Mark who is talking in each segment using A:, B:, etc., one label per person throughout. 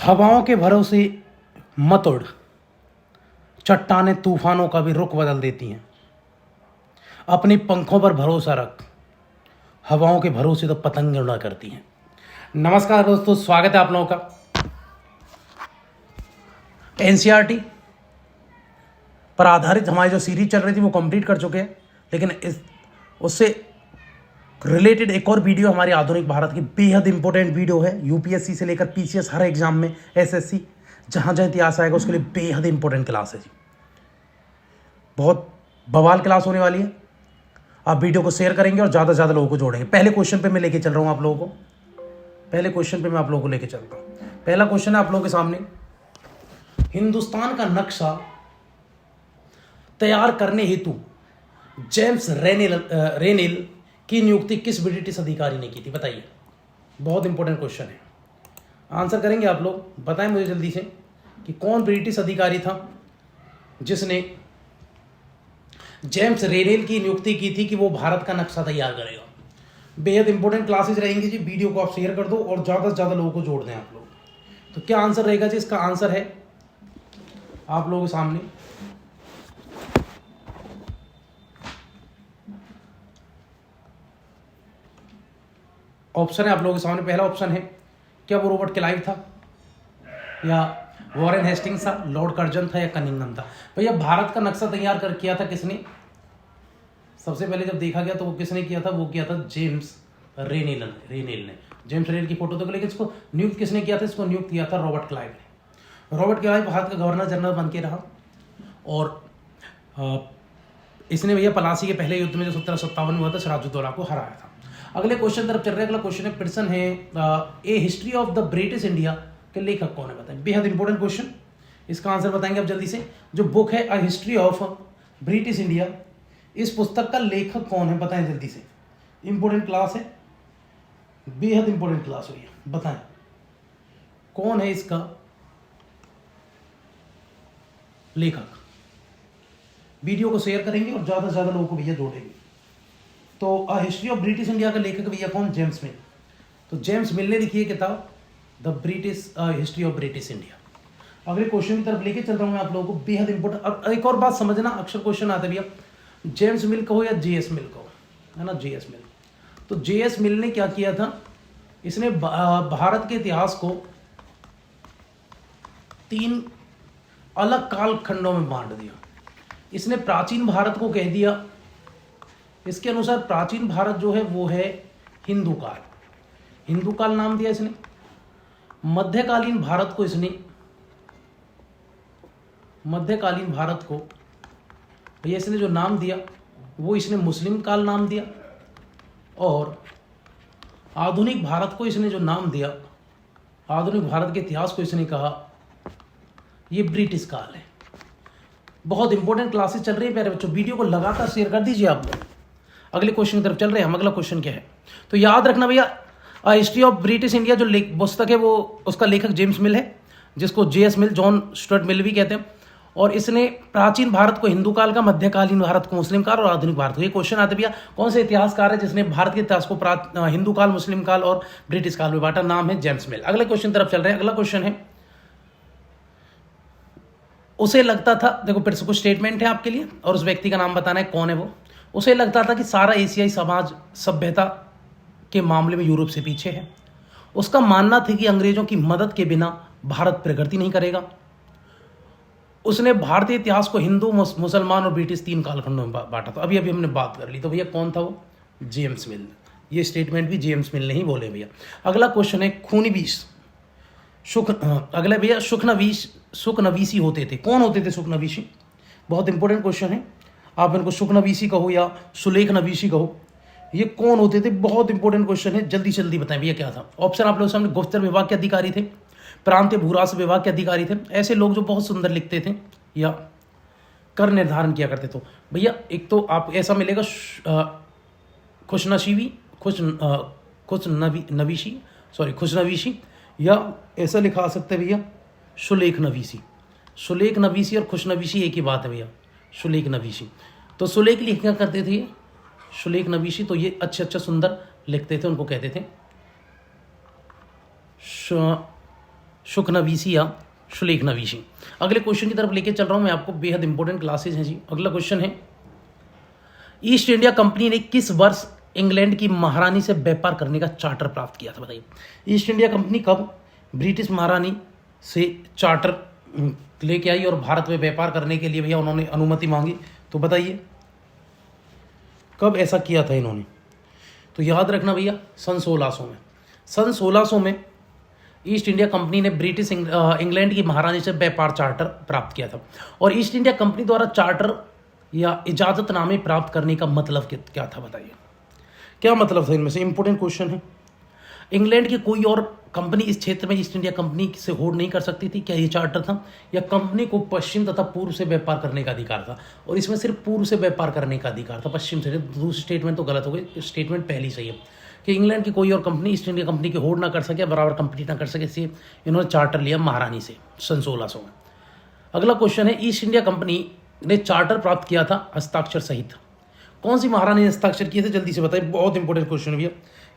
A: हवाओं के भरोसे मत उड़, चट्टानें तूफानों का भी रुख बदल देती हैं। अपने पंखों पर भरोसा रख, हवाओं के भरोसे तो पतंग उड़ा करती हैं। नमस्कार दोस्तों, स्वागत है आप लोगों का। एनसीईआरटी पर आधारित हमारी जो सीरीज चल रही थी वो कंप्लीट कर चुके हैं, लेकिन उससे रिलेटेड एक और वीडियो हमारे आधुनिक भारत की बेहद इंपॉर्टेंट वीडियो है। यूपीएससी से लेकर पीसीएस हर एग्जाम में, एसएससी जहाँ जहाँ इतिहास आएगा उसके लिए बेहद इंपॉर्टेंट क्लास है जी। बहुत बवाल क्लास होने वाली है। आप वीडियो को शेयर करेंगे और ज़्यादा से ज़्यादा लोगों को जोड़ेंगे। पहले क्वेश्चन पे मैं लेके चल रहा हूँ आप लोगों को। लेके चल रहा हूँ। पहला क्वेश्चन है आप लोगों के सामने। हिंदुस्तान का नक्शा तैयार करने हेतु जेम्स रेनेल की नियुक्ति किस ब्रिटिश अधिकारी ने की थी? बताइए। बहुत इंपॉर्टेंट क्वेश्चन है, आंसर करेंगे आप लोग। बताएं मुझे जल्दी से कि कौन ब्रिटिश अधिकारी था जिसने जेम्स रेनेल की नियुक्ति की थी कि वो भारत का नक्शा तैयार करेगा। बेहद इंपॉर्टेंट क्लासेज रहेंगी जी। वीडियो को आप शेयर कर दो और ज़्यादा से ज़्यादा लोगों को जोड़ दें आप लोग। तो क्या आंसर रहेगा जी? इसका आंसर है आप लोगों के सामने ऑप्शन है आप लोगों के सामने। पहला ऑप्शन है, क्या वो रॉबर्ट क्लाइव था, या वॉरेन हेस्टिंग्स था, लॉर्ड कर्जन था, या कनिंघम था? भैया भारत का नक्शा तैयार कर किया था किसने? सबसे पहले जब देखा गया तो वो किसने किया था? वो किया था जेम्स रेनेल ने। जेम्स रेनेल की फोटो तो, लेकिन इसको नियुक्त किसने किया था? इसको नियुक्त किया था रॉबर्ट क्लाइव ने। रॉबर्ट क्लाइव भारत का गवर्नर जनरल बन के रहा और इसने भैया पलासी के पहले युद्ध में जो 1757 में हुआ था सिराजुद्दौला को हराया था। अगले क्वेश्चन तरफ चल रहे हैं। अगला क्वेश्चन है, पिटसन है a history of the British India के लेखक कौन है? बताएं। बेहद इंपॉर्टेंट क्वेश्चन, इसका आंसर बताएंगे आप जल्दी से। जो बुक है a history of British India, इस पुस्तक का लेखक कौन है? बताएं जल्दी से। इंपॉर्टेंट क्लास है, बेहद इंपॉर्टेंट क्लास हुई है। बताएं कौन है इसका लेखक। वीडियो को शेयर करेंगे और ज्यादा से ज्यादा लोगों को भैया जोड़ेंगे। तो a history of British India का लेखक भैया कौन? जेम्स मिल। तो जेम्स मिल ने लिखी है किताब the British history of British India. अगले क्वेश्चन की तरफ लेके चल रहा हूं मैं आप लोगों को। बेहद इंपॉर्टेंट। और एक और बात समझना, अक्सर क्वेश्चन आता है भैया जेम्स मिल कहो या जेएस मिल कहो, है ना, जेएस मिल। तो जेएस मिल ने क्या किया था? इसने भारत के इतिहास को 3 अलग कालखंडों में बांट दिया। इसने प्राचीन भारत को कह दिया, इसके अनुसार प्राचीन भारत जो है वो है हिंदू काल नाम दिया इसने। मध्यकालीन भारत को भैया इसने जो नाम दिया वो इसने मुस्लिम काल नाम दिया। और आधुनिक भारत को इसने जो नाम दिया, आधुनिक भारत के इतिहास को इसने कहा ये ब्रिटिश काल है। बहुत इंपॉर्टेंट क्लासेस चल रही है प्यारे बच्चों। वीडियो को लगातार शेयर कर दीजिए आप लोग। अगले क्वेश्चन की तरफ चल रहे हैं हम। अगला क्वेश्चन क्या है? तो याद रखना भैया, हिस्ट्री ऑफ ब्रिटिश इंडिया जो पुस्तक है वो उसका लेखक जेम्स मिल है, जिसको जेएस मिल, जॉन स्टुअर्ट मिल भी कहते हैं। और इसने प्राचीन भारत को हिंदू काल का, मध्यकालीन भारत को मुस्लिम काल और आधुनिक भारत को। ये क्वेश्चन आते भैया कौन से इतिहासकार है जिसने भारत के इतिहास को हिंदू काल, मुस्लिम काल और ब्रिटिश काल में बांटा? नाम है जेम्स मिल। अगले क्वेश्चन तरफ चल रहे हैं। अगला क्वेश्चन है, उसे लगता था, देखो फिर से कुछ स्टेटमेंट है आपके लिए और उस व्यक्ति का नाम बताना है कौन है वो। उसे लगता था कि सारा एशियाई समाज सभ्यता के मामले में यूरोप से पीछे है। उसका मानना था कि अंग्रेजों की मदद के बिना भारत प्रगति नहीं करेगा। उसने भारतीय इतिहास को हिंदू, मुसलमान और ब्रिटिश 3 कालखंडों में बांटा था। अभी हमने बात कर ली। तो भैया कौन था वो? जेम्स मिल। ये स्टेटमेंट भी जेम्स मिल ने ही बोले भैया। अगला क्वेश्चन है, खूनबीस अगला भैया सुखनवीसी होते थे। कौन होते थे सुखनवीसी? बहुत इंपॉर्टेंट क्वेश्चन है। आप इनको सुखनवीसी कहो या सुलेख नवीसी कहो, ये कौन होते थे? बहुत इंपॉर्टेंट क्वेश्चन है। जल्दी से जल्दी बताएं भैया क्या था। ऑप्शन आप लोग सामने। गुप्तचर विभाग के अधिकारी थे, प्रांतीय भूराष्ट्र विभाग के अधिकारी थे, ऐसे लोग जो बहुत सुंदर लिखते थे या कर निर्धारण किया करते। तो भैया एक तो आप ऐसा मिलेगा खुशनवीसी, या ऐसा लिखा सकते हैं भैया सुलेख नवीसी और खुशनवीसी एक ही बात है भैया, सुलेख नवीसी। तो सुलेख लिखा करते थे सुलेख नवीसी, तो ये अच्छा सुंदर लिखते थे, उनको कहते थे शुकनवीसी या शुलेखनवीसी। अगले क्वेश्चन की तरफ लेके चल रहा हूं मैं आपको, बेहद इंपॉर्टेंट क्लासेज हैं जी। अगला क्वेश्चन है, ईस्ट इंडिया कंपनी ने किस वर्ष इंग्लैंड की महारानी से व्यापार करने का चार्टर प्राप्त किया था? बताइए, ईस्ट इंडिया कंपनी कब ब्रिटिश महारानी से चार्टर लेके आई और भारत में व्यापार करने के लिए भैया उन्होंने अनुमति मांगी? तो बताइए कब ऐसा किया था इन्होंने? तो याद रखना भैया, सन 1600 में। सन 1600 में ईस्ट इंडिया कंपनी ने ब्रिटिश इंग्लैंड की महारानी से व्यापार चार्टर प्राप्त किया था। और ईस्ट इंडिया कंपनी द्वारा चार्टर या इजाजतनामे प्राप्त करने का मतलब क्या था? बताइए क्या मतलब था इनमें से? इंपॉर्टेंट क्वेश्चन है। इंग्लैंड की कोई और कंपनी इस क्षेत्र में ईस्ट इंडिया कंपनी से होड़ नहीं कर सकती थी, क्या ये चार्टर था? या कंपनी को पश्चिम तथा पूर्व से व्यापार करने का अधिकार था? और इसमें सिर्फ पूर्व से व्यापार करने का अधिकार था, पश्चिम से। दूसरी स्टेटमेंट तो गलत हो गई, स्टेटमेंट पहली सही है कि इंग्लैंड की कोई और कंपनी ईस्ट इंडिया कंपनी की होड़ ना कर सके, बराबर कंपीट ना कर सके, इसलिए इन्होंने चार्टर लिया महारानी से सन 1600 में। अगला क्वेश्चन है, ईस्ट इंडिया कंपनी ने चार्टर प्राप्त किया था हस्ताक्षर सहित। कौन सी महारानी ने हस्ताक्षर किए थे? जल्दी से बताइए, बहुत इंपॉर्टेंट क्वेश्चन भैया।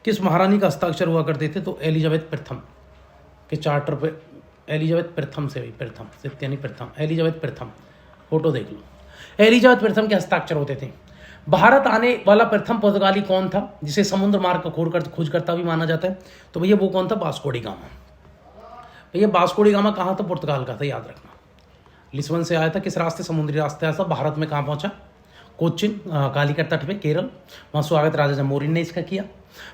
A: किस महारानी का हस्ताक्षर हुआ करते थे? तो एलिजाबेथ प्रथम के चार्टर पे, एलिजाबेथ प्रथम से, प्रथम से यानी प्रथम, एलिजाबेथ प्रथम, फोटो देख लो, एलिजाबेथ प्रथम के हस्ताक्षर होते थे। भारत आने वाला प्रथम पुर्तगाली कौन था जिसे समुद्र मार्ग का खोज करता भी माना जाता है? तो भैया वो कौन था? Vasco D gamma. भैया वास्को डी गामा कहाँ था? पुर्तगाल का था, याद रखना। लिस्बन से आया था, किस रास्ते? समुद्री रास्ते आया था। भारत में कहाँ पहुंचा? कोचिन, कालिकट तट पे, केरल, वहाँ स्वागत राजा जमोरिन ने इसका किया।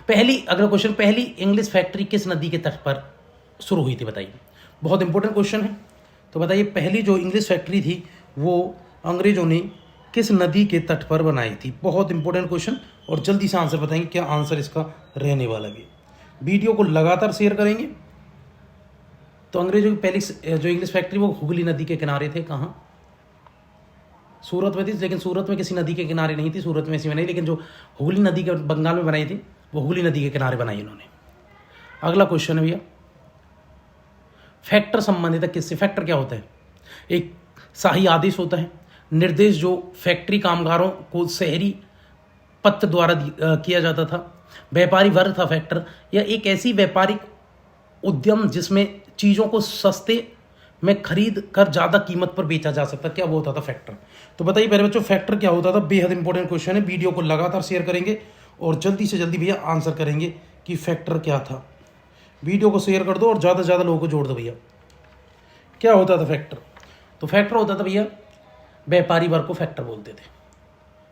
A: अगला क्वेश्चन, पहली इंग्लिश फैक्ट्री किस नदी के तट पर शुरू हुई थी? बताइए, बहुत इंपॉर्टेंट क्वेश्चन है। तो बताइए पहली जो इंग्लिश फैक्ट्री थी वो अंग्रेजों ने किस नदी के तट पर बनाई थी? बहुत इंपॉर्टेंट क्वेश्चन, और जल्दी से आंसर बताएंगे क्या आंसर इसका रहने वाला है। वीडियो को लगातार शेयर करेंगे। तो अंग्रेजों की पहली जो इंग्लिश फैक्ट्री वो हुगली नदी के किनारे थे। कहाँ? सूरत में थी, लेकिन सूरत में किसी नदी के किनारे नहीं थी, सूरत में ऐसी बनाई, लेकिन जो हुगली नदी के बंगाल में बनाई थी वो हुगली नदी के किनारे बनाई इन्होंने। अगला क्वेश्चन है भैया, फैक्टर संबंधित है किससे? फैक्टर क्या होता है? एक शाही आदेश होता है, निर्देश जो फैक्ट्री कामगारों को शहरी पत्र द्वारा किया जाता था। व्यापारी वर्ग था फैक्टर, या एक ऐसी व्यापारिक उद्यम जिसमें चीज़ों को सस्ते में खरीद कर ज़्यादा कीमत पर बेचा जा सकता, क्या वो होता था? फैक्टर। तो बताइए पहले बच्चों फैक्टर क्या होता था? बेहद इंपॉर्टेंट क्वेश्चन है। वीडियो को लगातार शेयर करेंगे और जल्दी से जल्दी भैया आंसर करेंगे कि फैक्टर क्या था। वीडियो को शेयर कर दो और ज़्यादा से ज़्यादा लोगों को जोड़ दो भैया। क्या होता था फैक्टर? तो फैक्टर होता था भैया, व्यापारी वर्ग को फैक्टर बोलते थे।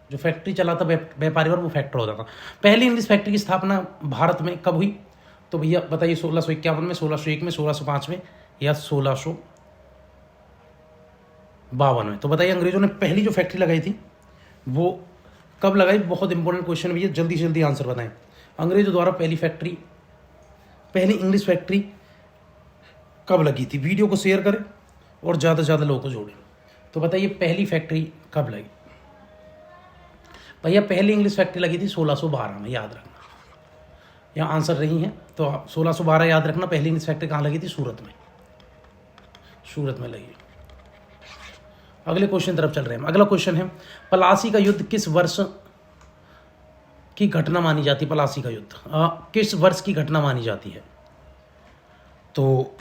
A: जो फैक्ट्री चलाता व्यापारी वर्ग वो फैक्टर होता था। पहली इंग्लिश फैक्ट्री की स्थापना भारत में कब हुई? तो भैया बताइए 1651 में, 1601 में, 1605 में, या 1652 में। तो बताइए अंग्रेजों ने पहली जो फैक्ट्री लगाई थी वो कब लगाई? बहुत इंपॉर्टेंट क्वेश्चन भैया, जल्दी से जल्दी आंसर बताएं। अंग्रेजों द्वारा पहली इंग्लिश फैक्ट्री कब लगी थी? वीडियो को शेयर करें और ज़्यादा से ज़्यादा लोगों को जोड़ें। तो बताइए पहली फैक्ट्री कब लगी? भैया पहली इंग्लिश फैक्ट्री लगी थी 1612 में, याद रखना। यहाँ आंसर नहीं है तो 1612 याद रखना। पहली इंग्लिश फैक्ट्री कहाँ लगी थी? सूरत में, सूरत में लगी। अगले क्वेश्चन तरफ चल रहे हैं। अगला क्वेश्चन है, पलासी का युद्ध किस वर्ष की घटना मानी जाती है? पलासी का युद्ध किस वर्ष की घटना मानी जाती है? तो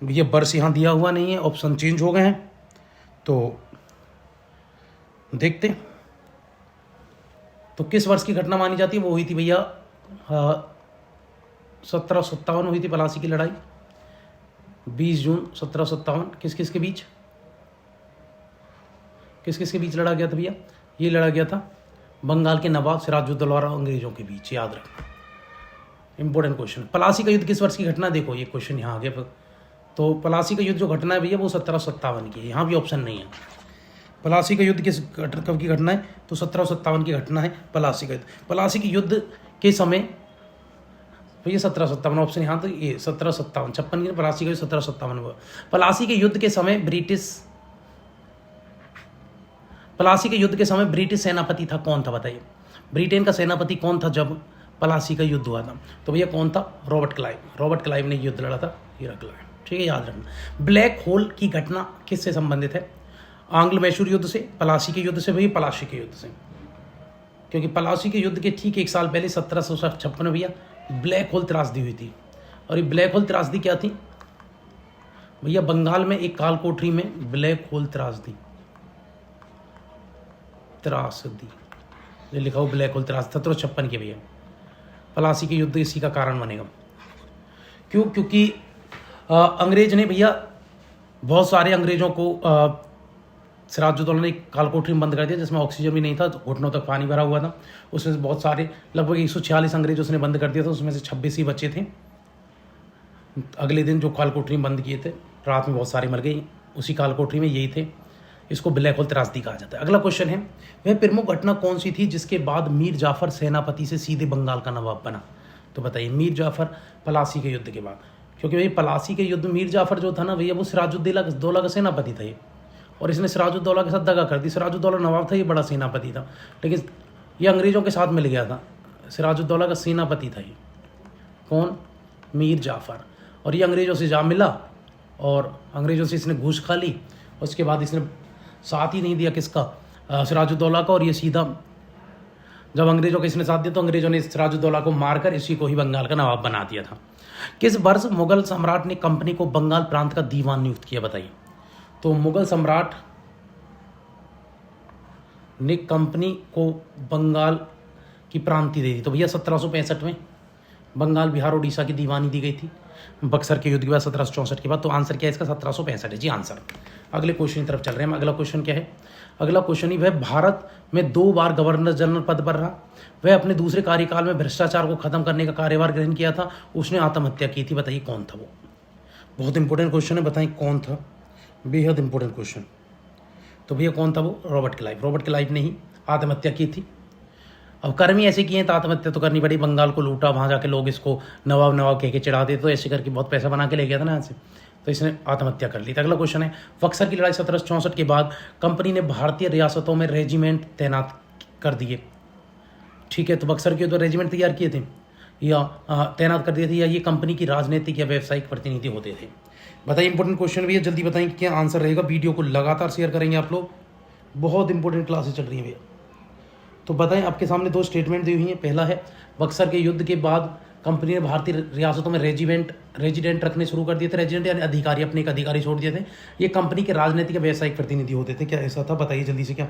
A: ये वर्ष यहाँ दिया हुआ नहीं है, ऑप्शन चेंज हो गए हैं, तो देखते। तो किस वर्ष की घटना मानी जाती है? वो हुई थी भैया 1757 हुई थी पलासी की लड़ाई, 20 जून 1757। किस किस के बीच लड़ा गया था भैया? ये लड़ा गया था बंगाल के नवाब सिराजुद्दौला अंग्रेजों के बीच, याद रखना। Important question. पलासी का युद्ध किस वर्ष की घटना? देखो ये क्वेश्चन यहाँ आ गया। तो पलासी का युद्ध जो घटना है भैया वो 1757 की है। यहाँ भी ऑप्शन नहीं है। पलासी का युद्ध कब की घटना है? तो 1757 की घटना है पलासी का युद्ध। पलासी के युद्ध के समय तो ये 1757 ऑप्शन यहाँ, तो ये 1757, 56 की पलासी का युद्ध 1757 हुआ। पलासी के युद्ध के समय ब्रिटिश सेनापति था, कौन था? बताइए ब्रिटेन का सेनापति कौन था जब पलासी का युद्ध हुआ था? तो भैया कौन था? रॉबर्ट क्लाइव ने युद्ध लड़ा था, हीरा क्लाइव। ठीक है, याद रखना। ब्लैक होल की घटना किससे संबंधित है? आंग्ल मैसूर युद्ध से, पलासी के युद्ध से, भैया पलासी के युद्ध से। क्योंकि पलासी के युद्ध के ठीक एक साल पहले 1756 में भैया ब्लैक होल त्रासदी हुई थी। और ये ब्लैक होल त्रासदी क्या थी? भैया बंगाल में एक काल कोठरी में ब्लैक होल त्रासदी, ये लिखा हो ब्लैक होल त्रासदी 1756 के भैया। पलासी के युद्ध इसी का कारण बनेगा। क्यों? क्योंकि अंग्रेज ने भैया बहुत सारे अंग्रेजों को सिराजुद्दौला ने कालकोठरी में बंद कर दिया, जिसमें ऑक्सीजन भी नहीं था, तो घुटनों तक पानी भरा हुआ था। उसमें से बहुत सारे लगभग 146 अंग्रेज उसने बंद कर दिया था, उसमें से 26 ही बचे थे। अगले दिन जो कालकोठरी में बंद किए थे, रात में बहुत सारे मर गए उसी कालकोठरी में, यही थे। इसको ब्लैक होल त्रासदी कहा जाता है। अगला क्वेश्चन है, वह प्रमुख घटना कौन सी थी जिसके बाद मीर जाफर सेनापति से सीधे बंगाल का नवाब बना? तो बताइए। मीर जाफर पलासी के युद्ध के बाद, क्योंकि भाई पलासी के युद्ध मीर जाफर जो था ना भैया, वो सिराजुद्दौला का सेनापति था ये, और इसने सिराजुद्दौला के साथ दगा कर दी। सिराजुद्दौला नवाब था, ये बड़ा सेनापति था, लेकिन ये अंग्रेजों के साथ मिल गया था। सिराजुद्दौला का सेनापति था ये कौन? मीर जाफर। और ये अंग्रेजों से जा मिला और अंग्रेजों से इसने घूस खा ली। उसके बाद इसने साथ ही नहीं दिया किसका? सिराजुद्दौला का। और ये सीधा जब अंग्रेजों का इसने साथ दिया तो अंग्रेजों ने सिराजुद्दौला को मारकर इसी को ही बंगाल का नवाब बना दिया था। किस वर्ष मुगल सम्राट ने कंपनी को बंगाल प्रांत का दीवान नियुक्त किया? बताइए। तो मुगल सम्राट ने कंपनी को बंगाल की प्रांति दे दी। तो भैया 1765 में बंगाल, बिहार, उड़ीसा की दीवानी दी गई थी बक्सर के युद्ध के बाद 1764 के बाद। तो आंसर क्या है इसका? 1765 है जी आंसर। अगले क्वेश्चन की तरफ चल रहे हैं हम। अगला क्वेश्चन क्या है? अगला क्वेश्चन ही, वह भारत में 2 बार गवर्नर जनरल पद पर रहा, वह अपने दूसरे कार्यकाल में भ्रष्टाचार को खत्म करने का कार्यभार ग्रहण किया था, उसने आत्महत्या की थी। बताइए कौन था वो? बहुत इंपॉर्टेंट क्वेश्चन है, बताइए कौन था? बेहद इंपॉर्टेंट क्वेश्चन। तो भैया कौन था वो? Robert Clive. रॉबर्ट क्लाइव ने ही आत्महत्या की थी। अब कर्म ही ऐसे किए तो आत्महत्या तो करनी पड़ी। बंगाल को लूटा, वहाँ जाके लोग इसको नवाब नवाब कह के चढ़ा देते, तो ऐसे करके बहुत पैसा बना के ले गया था ना यहाँ से, तो इसने आत्महत्या कर ली थी। अगला क्वेश्चन है, बक्सर की लड़ाई 1764 के बाद कंपनी ने भारतीय रियासतों में रेजिमेंट तैनात कर दिए। ठीक है, तो बक्सर के तो रेजिमेंट तैयार किए थे या तैनात कर दिए थे, या ये कंपनी की राजनीतिक या व्यावसायिक प्रतिनिधि होते थे? बताइए। इंपॉर्टेंट क्वेश्चन भी है, जल्दी बताएं क्या आंसर रहेगा। वीडियो को लगातार शेयर करेंगे आप लोग, बहुत इंपॉर्टेंट क्लासेस चल रही है भैया। तो बताएं, आपके सामने 2 स्टेटमेंट दी हुई हैं। पहला है, बक्सर के युद्ध के बाद कंपनी ने भारतीय रियासतों में रेजिडेंट रखने शुरू कर दिए थे। रेजिडेंट यानी अधिकारी, अपने एक अधिकारी छोड़ दिए थे। ये कंपनी के राजनीतिक व्यावसायिक प्रतिनिधि होते थे। क्या ऐसा था? बताइए जल्दी से। क्या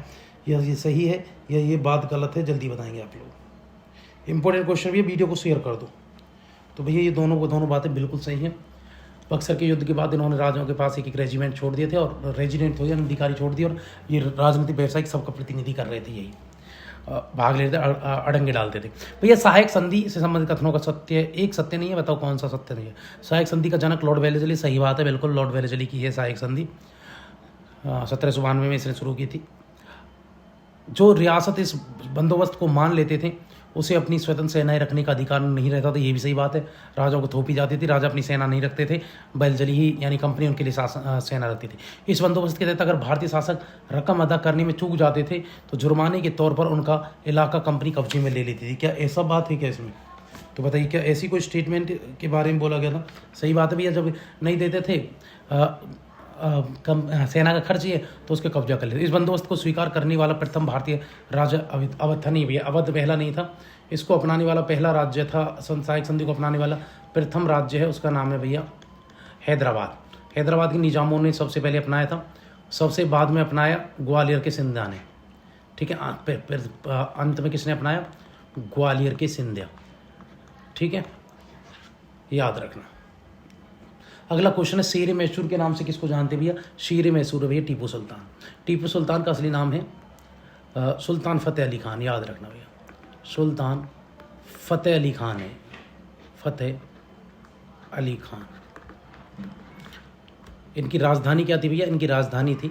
A: ये सही है या ये बात गलत है? जल्दी बताएंगे आप लोग। इंपॉर्टेंट क्वेश्चन भी है, वीडियो को शेयर कर दो। तो भैया ये दोनों बातें बिल्कुल सही हैं। बक्सर के युद्ध के बाद इन्होंने राजाओं के पास एक रेजिमेंट छोड़ दिए थे, और रेजिडेंट हो या अधिकारी छोड़ दिए, और ये राजनीतिक व्यावसायिक सबका प्रतिनिधि कर रहे थे, यही भाग लेते थे, अड़ंगे डालते थे। भैया सहायक संधि से संबंधित कथनों का एक सत्य नहीं है, बताओ कौन सा सत्य नहीं है? सहायक संधि का जनक लॉर्ड वेलेस्ली। सही बात है, बिल्कुल लॉर्ड वेलेस्ली की है सहायक संधि। 1792 में इसने शुरू की थी। जो रियासत इस बंदोबस्त को मान लेते थे उसे अपनी स्वतंत्र सेनाएं रखने का अधिकार नहीं रहता था। ये भी सही बात है, राजाओं को थोपी जाती थी, राजा अपनी सेना नहीं रखते थे, बैलजली ही यानी कंपनी उनके लिए सेना रखती थी। इस बंदोबस्त के तहत अगर भारतीय शासक रकम अदा करने में चूक जाते थे तो जुर्माने के तौर पर उनका इलाका कंपनी कब्जे में ले लेती थी। क्या ऐसा बात है क्या इसमें? तो बताइए, क्या ऐसी कोई स्टेटमेंट के बारे में बोला गया था? सही बात है भैया, जब नहीं देते थे सेना का खर्च ये, तो उसके कब्जा कर लेते। इस बंदोबस्त को स्वीकार करने वाला प्रथम भारतीय राजा अवध था। नहीं भैया, अवध पहला नहीं था। इसको अपनाने वाला पहला राज्य था, सहायक संधि को अपनाने वाला प्रथम राज्य है, उसका नाम है भैया हैदराबाद। हैदराबाद के निजामों ने सबसे पहले अपनाया था, सबसे बाद में अपनाया ग्वालियर के सिंधिया ने। ठीक है, फिर अंत में किसने अपनाया? ग्वालियर के सिंधिया। ठीक है, याद रखना। अगला क्वेश्चन है, शेर मैसूर के नाम से किसको जानते भैया? शेर मैसूर भैया टीपू सुल्तान। टीपू सुल्तान का असली नाम है सुल्तान फतेह अली खान। याद रखना भैया, सुल्तान फतेह अली खान है, फतेह अली खान। इनकी राजधानी क्या थी भैया? इनकी राजधानी थी,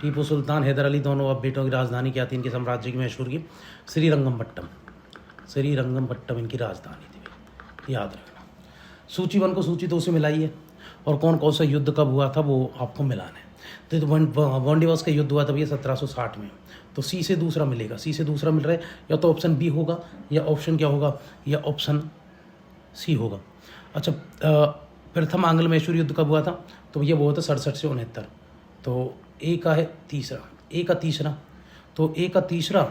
A: टीपू सुल्तान हैदर अली दोनों अब बेटों की राजधानी क्या थी इनके साम्राज्य की मैसूर की? श्रीरंगपट्टम। श्रीरंगपट्टम इनकी राजधानी थी, याद रखना। सूची 1 को सूची 2 से मिलाइए, और कौन कौन सा युद्ध कब हुआ था वो आपको मिलाना है। तो वांडीवास का युद्ध हुआ था भैया 1760 में। तो सी से दूसरा मिलेगा, सी से दूसरा मिल रहा है, या तो ऑप्शन बी होगा, या ऑप्शन क्या होगा, या ऑप्शन सी होगा। अच्छा, प्रथम आंग्ल मैसूर युद्ध कब हुआ था? तो भैया वो होता 67 से 69। तो ए का है तीसरा, ए का तीसरा, तो ए का तीसरा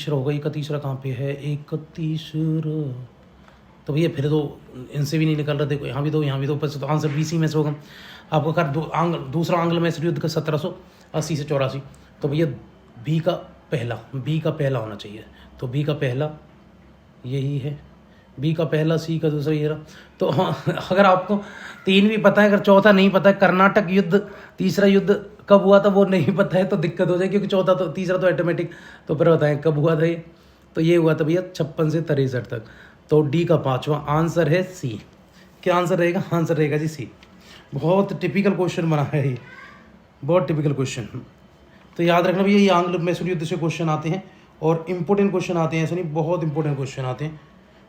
A: होगा। ए का तीसरा कहाँ पे है? ए का तीसरा तो भैया फिर तो इनसे भी नहीं निकल रहे, देखो यहाँ भी दो, यहाँ भी दो, ऊपर से तो आंसर BC में से होगा आपको। कर दूसरा आंग्ल मैसूर युद्ध का 1780 से 84, तो भैया बी का पहला होना चाहिए। तो बी का पहला यही है, बी का पहला, सी का दूसरा, ये रहा। तो हाँ, अगर आपको 3 भी पता है, अगर चौथा नहीं पता है, कर्नाटक युद्ध तीसरा युद्ध कब हुआ था वो नहीं पता है तो दिक्कत हो जाएगी, क्योंकि चौथा तो तीसरा तो ऑटोमेटिक। तो फिर बताएं कब हुआ था ये, तो ये हुआ था भैया 56 से 63 तक। तो डी का 5वां आंसर है सी। क्या आंसर रहेगा? आंसर रहेगा जी सी। बहुत टिपिकल क्वेश्चन बना है ये, बहुत टिपिकल क्वेश्चन। तो याद रखना भैया, ये आंग्ल मैसूर युद्ध से क्वेश्चन आते हैं और इंपॉर्टेंट क्वेश्चन आते हैं, ऐसे नहीं, बहुत इंपॉर्टेंट क्वेश्चन आते हैं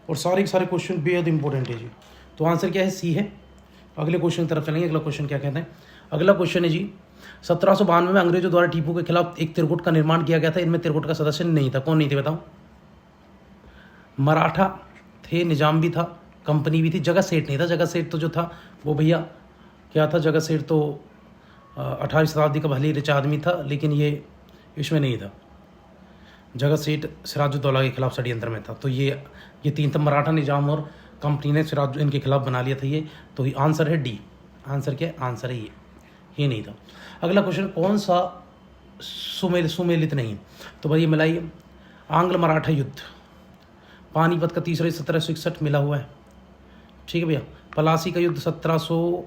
A: और सारे के सारे क्वेश्चन बेहद इंपॉर्टेंट है जी। तो आंसर क्या है? सी है। अगले क्वेश्चन की तरफ चलेंगे। अगला क्वेश्चन क्या कहते हैं? अगला क्वेश्चन है जी, 1792 में अंग्रेजों द्वारा टीपू के खिलाफ एक त्रिगुट का निर्माण किया गया था। इनमें त्रिगुट का सदस्य नहीं था। कौन नहीं थे बताओ? मराठा थे, निजाम भी था, कंपनी भी थी, जगह सेठ नहीं था। जगह सेठ तो जो था वो भैया क्या था? जगह सेठ तो 18वीं शताब्दी का भले ही रिच आदमी था, लेकिन ये इसमें नहीं था। जगह सेठ सिराजुद्दौला के खिलाफ षड्यंत्र में था। तो ये 3 था, मराठा, निजाम और कंपनी ने सिराज इनके खिलाफ बना लिया था ये। तो ये आंसर है डी। आंसर क्या है? आंसर है ये नहीं था। अगला क्वेश्चन, कौन सा सुमेलित नहीं? तो भाई मिलाइए, आंग्ल मराठा युद्ध, पानीपत का तीसरा 1761 मिला हुआ है, ठीक है भैया। पलासी का युद्ध 1700,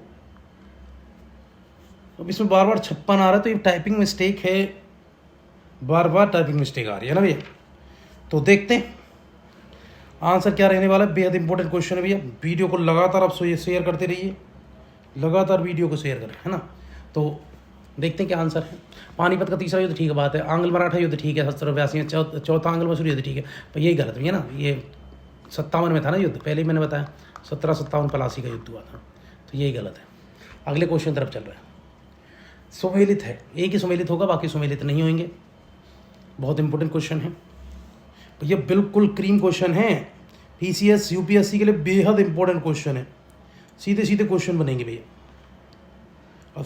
A: अब इसमें बार बार 56 आ रहा है, तो ये टाइपिंग मिस्टेक है, बार बार टाइपिंग मिस्टेक आ रही है ना भैया। तो देखते हैं आंसर क्या रहने वाला है। बेहद इंपॉर्टेंट क्वेश्चन है भैया। वीडियो को लगातार आप शेयर करते रहिए, लगातार वीडियो को शेयर करें, है ना। तो देखते हैं क्या आंसर है। पानीपत का तीसरा युद्ध, ठीक है बात है। आंग्ल मराठा युद्ध, ठीक है, 1782 में। चौथा आंग्ल मैसूर युद्ध, ठीक है, पर यही गलत है ना। ये 57 में था ना युद्ध, पहले ही मैंने बताया 1757 पलासी का युद्ध हुआ था, तो यही गलत है। अगले क्वेश्चन तरफ चल रहा है। सुमेलित है, एक ही सुमेलित होगा, बाकी सुमेलित नहीं होंगे। बहुत इंपॉर्टेंट क्वेश्चन है ये, बिल्कुल क्रीम क्वेश्चन है। PCS UPSC के लिए बेहद इंपॉर्टेंट क्वेश्चन है। सीधे सीधे क्वेश्चन बनेंगे भैया। अब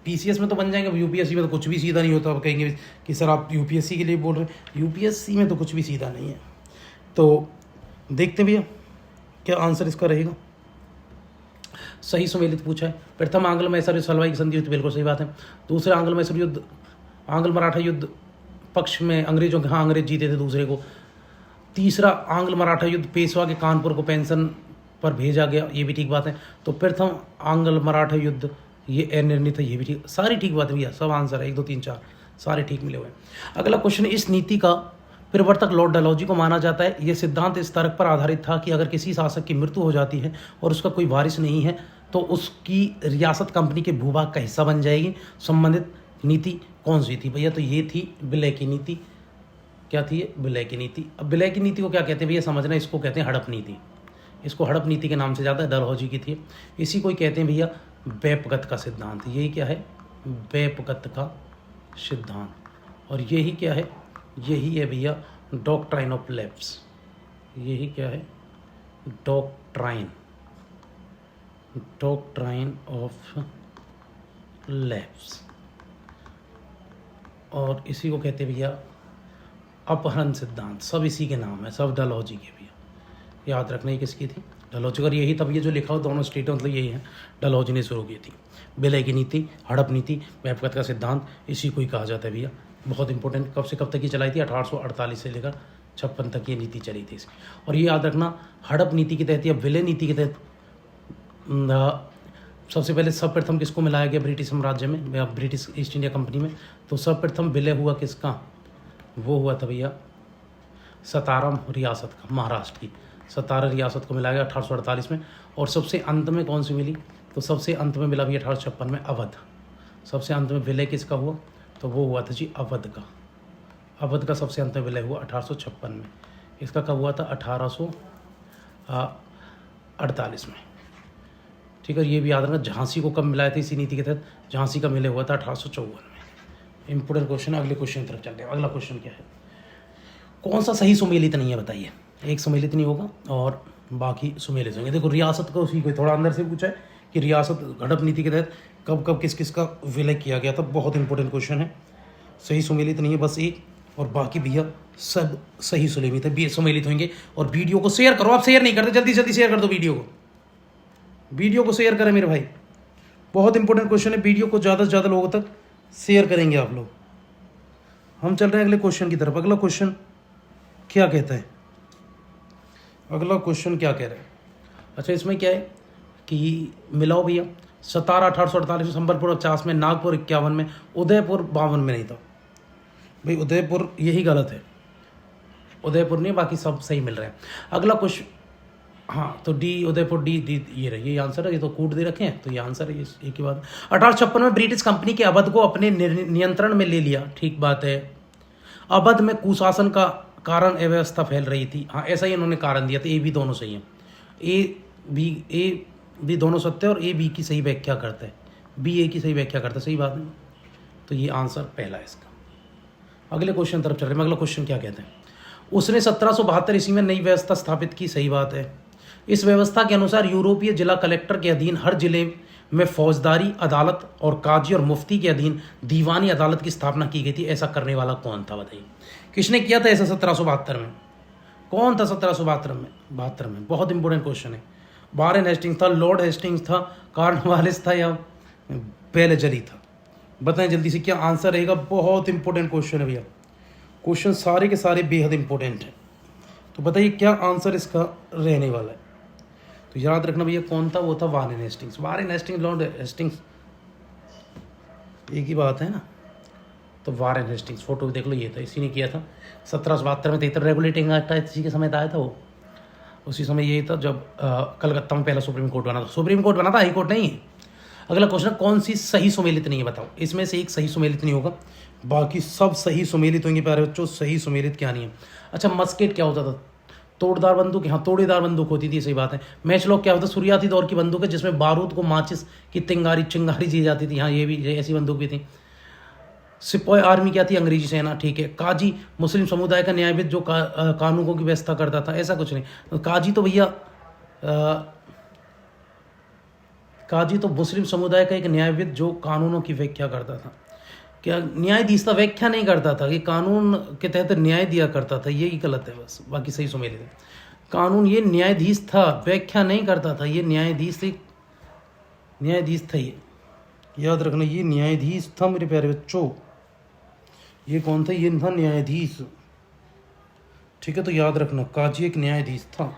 A: PCS में तो बन जाएंगे, UPSC में तो कुछ भी सीधा नहीं होता। अब कहेंगे कि सर आप UPSC के लिए बोल रहे हैं, UPSC में तो कुछ भी सीधा नहीं है। तो देखते हैं भैया क्या आंसर इसका रहेगा। सही सुमेलित पूछा है। प्रथम आंग्ल मैसूर सलवाई की संधि हुई, बिल्कुल सही बात है। दूसरा आंग्ल मैसूर युद्ध, आंग्ल मराठा युद्ध पक्ष में अंग्रेजों के, हाँ अंग्रेज जीते थे दूसरे को। तीसरा आंग्ल मराठा युद्ध, पेशवा के कानपुर को पेंशन पर भेजा गया, ये भी ठीक बात है। तो प्रथम आंग्ल मराठा युद्ध ये अनिर्णित है, ये भी ठीक, सारी ठीक बात है भैया। सब आंसर है, 1 2 3 4 सारे ठीक मिले हुए हैं। अगला क्वेश्चन, इस नीति का प्रवर्तक लॉर्ड डलहौजी को माना जाता है। यह सिद्धांत इस तर्क पर आधारित था कि अगर किसी शासक की मृत्यु हो जाती है और उसका कोई वारिस नहीं है तो उसकी रियासत कंपनी के भूभाग का हिस्सा बन जाएगी। संबंधित नीति कौन सी थी भैया? तो ये थी विलय की नीति। क्या थी ये? विलय की नीति। अब विलय की नीति को क्या कहते हैं भैया समझना, इसको कहते हैं हड़प नीति। इसको हड़प नीति के नाम से ज़्यादा डलहौजी की थी। इसी को कहते हैं भैया वेपगत का सिद्धांत। यही क्या है? वेपगत का सिद्धांत। और यही क्या है? यही है भैया डॉक्ट्राइन ऑफ लैप्स। यही क्या है? Doctrine of lapse. और इसी को कहते हैं भैया अपहरण सिद्धांत। सब इसी के नाम है, सब डलहौजी के भैया। याद रखना ये किसकी थी? डलहौजी। और यही तब ये जो लिखा हो दोनों स्टेटों मतलब यही है, डलहौजी ने शुरू की थी। विलय की नीति, हड़प नीति, वेपगत का सिद्धांत, इसी को ही कहा जाता है भैया। बहुत इंपॉर्टेंट। कब से कब तक ये चलाई थी? 1848 से लेकर 56 तक ये नीति चली थी इसकी। और ये याद रखना, हड़प नीति के तहत या विलय नीति के तहत सबसे पहले सर्वप्रथम किसको मिलाया गया ब्रिटिश साम्राज्य में या ब्रिटिश ईस्ट इंडिया कंपनी में? तो सर्वप्रथम विलय हुआ किसका? वो हुआ था भैया सतारा रियासत का, महाराष्ट्र की सतारा रियासत को मिलाया गया 1848 में। और सबसे अंत में कौन सी मिली? तो सबसे अंत में मिला भी 1856 में अवध। सबसे अंत में विलय किसका हुआ? तो वो हुआ था जी अवध का। अवध का सबसे अंत में विलय हुआ 1856 में। इसका कब हुआ था? 1848 में। ठीक है, ये भी याद रखना। झांसी को कब मिलाया था इसी नीति के तहत? झांसी का विलय हुआ था 1854 में। इंपोर्टेंट क्वेश्चन है। अगले क्वेश्चन की तरफ चलते हैं। अगला क्वेश्चन क्या है? कौन सा सही सुमेलित नहीं है बताइए? एक सुमेलित नहीं होगा और बाकी सुमेलित होंगे। देखो रियासत का उसी को थोड़ा अंदर से पूछा है कि रियासत हड़प नीति के तहत कब कब किस किस का विलय किया गया था। बहुत इंपॉर्टेंट क्वेश्चन है। सही सुमेलित नहीं है, बस एक और बाकी भैया सब सही सुमेलित होंगे। और वीडियो को शेयर करो, आप शेयर नहीं करते, जल्दी जल्दी शेयर कर दो वीडियो को शेयर करें मेरे भाई, बहुत इंपॉर्टेंट क्वेश्चन है, वीडियो को ज़्यादा से ज़्यादा लोगों तक शेयर करेंगे आप लोग। हम चल रहे हैं अगले क्वेश्चन की तरफ। अगला क्वेश्चन क्या कहता है, अगला क्वेश्चन क्या कह रहा है? अच्छा, इसमें क्या है कि मिलाओ भैया, 17 1848 में, संबलपुर 50 में, नागपुर 51 में, उदयपुर 52 में नहीं था भाई, उदयपुर यही गलत है, उदयपुर नहीं, बाकी सब सही मिल रहे हैं। अगला क्वेश्चन, हाँ तो डी उदयपुर, डी ये रही, ये आंसर है, ये तो कूट दे रखे हैं तो ये आंसर है, ये एक ही बात। 1856 में ब्रिटिश कंपनी के अवध को अपने नियंत्रण में ले लिया, ठीक बात है। अवध में कुशासन का कारण अव्यवस्था फैल रही थी, हाँ ऐसा ही इन्होंने कारण दिया था। ए बी दोनों सही है, ए बी दोनों सत्य, और ए बी की सही व्याख्या करता है, बी ए की सही व्याख्या करता है, सही बात नहीं, तो ये आंसर पहला है इसका। अगले क्वेश्चन तरफ चल रहे हैं। अगला क्वेश्चन क्या कहते हैं, उसने 1772 ईस्वी में नई व्यवस्था स्थापित की, सही बात है। इस व्यवस्था के अनुसार यूरोपीय जिला कलेक्टर के अधीन हर जिले में फौजदारी अदालत और काजी और मुफ्ती के अधीन दीवानी अदालत की स्थापना की गई थी। ऐसा करने वाला कौन था बताइए, किसने किया था ऐसा 1772 में? कौन था 1772 में? बहुत इंपॉर्टेंट क्वेश्चन है। वारेन हेस्टिंग्स था, लॉर्ड हेस्टिंग्स था, कॉर्नवालिस था, या बेलजरी था? बताएं जल्दी से, क्या आंसर रहेगा? बहुत इंपॉर्टेंट क्वेश्चन है भैया, क्वेश्चन सारे के सारे बेहद इंपॉर्टेंट हैं, तो बताइए क्या आंसर इसका रहने वाला है? तो याद रखना भैया, कौन था? वो था Warren Hastings. Warren Hastings, Lord Hastings एक ही बात है ना, तो वारेन हेस्टिंग्स, फोटो देख लो, ये था, इसी ने किया था 1772 में। 73 रेगुलेटिंग एक्ट इसी के समय आया था वो, उसी समय यही था जब कलकत्ता में पहला सुप्रीम कोर्ट बना था। सुप्रीम कोर्ट बना था, हाई कोर्ट नहीं है। अगला क्वेश्चन, कौन सी सही सुमेलित नहीं है बताओ? इसमें से एक सही सुमेलित नहीं होगा, बाकी सब सही सुमेलित होंगे प्यारे बच्चों। सही सुमेलित क्या नहीं है? अच्छा, मस्केट क्या होता था? तोड़दार बंदूक, हाँ तोड़ीदार बंदूक होती थी, सही बात है। मैचलॉक क्या होता? शुरुआती दौर की बंदूक है जिसमें बारूद को माचिस की चिंगारी दी जाती थी, हाँ ये भी ऐसी बंदूक भी थी। सिपाही आर्मी क्या थी? अंग्रेजी सेना, ठीक है। काजी मुस्लिम समुदाय का न्यायविद जो कानूनों की व्यवस्था करता था, ऐसा कुछ नहीं। काजी तो भैया काजी तो मुस्लिम समुदाय का एक न्यायविद जो कानूनों की व्याख्या करता था। क्या न्यायाधीश था? व्याख्या नहीं करता था, कि कानून के तहत न्याय दिया करता था, यही गलत है बस, बाकी सही सुमेलित है। कानून, ये न्यायाधीश था, व्याख्या नहीं करता था, ये न्यायाधीश था, ये याद रखना, ये न्यायाधीश था मेरे प्यारे बच्चों। ये कौन था? ये था न्यायाधीश, ठीक है, तो याद रखना काजी एक न्यायाधीश था।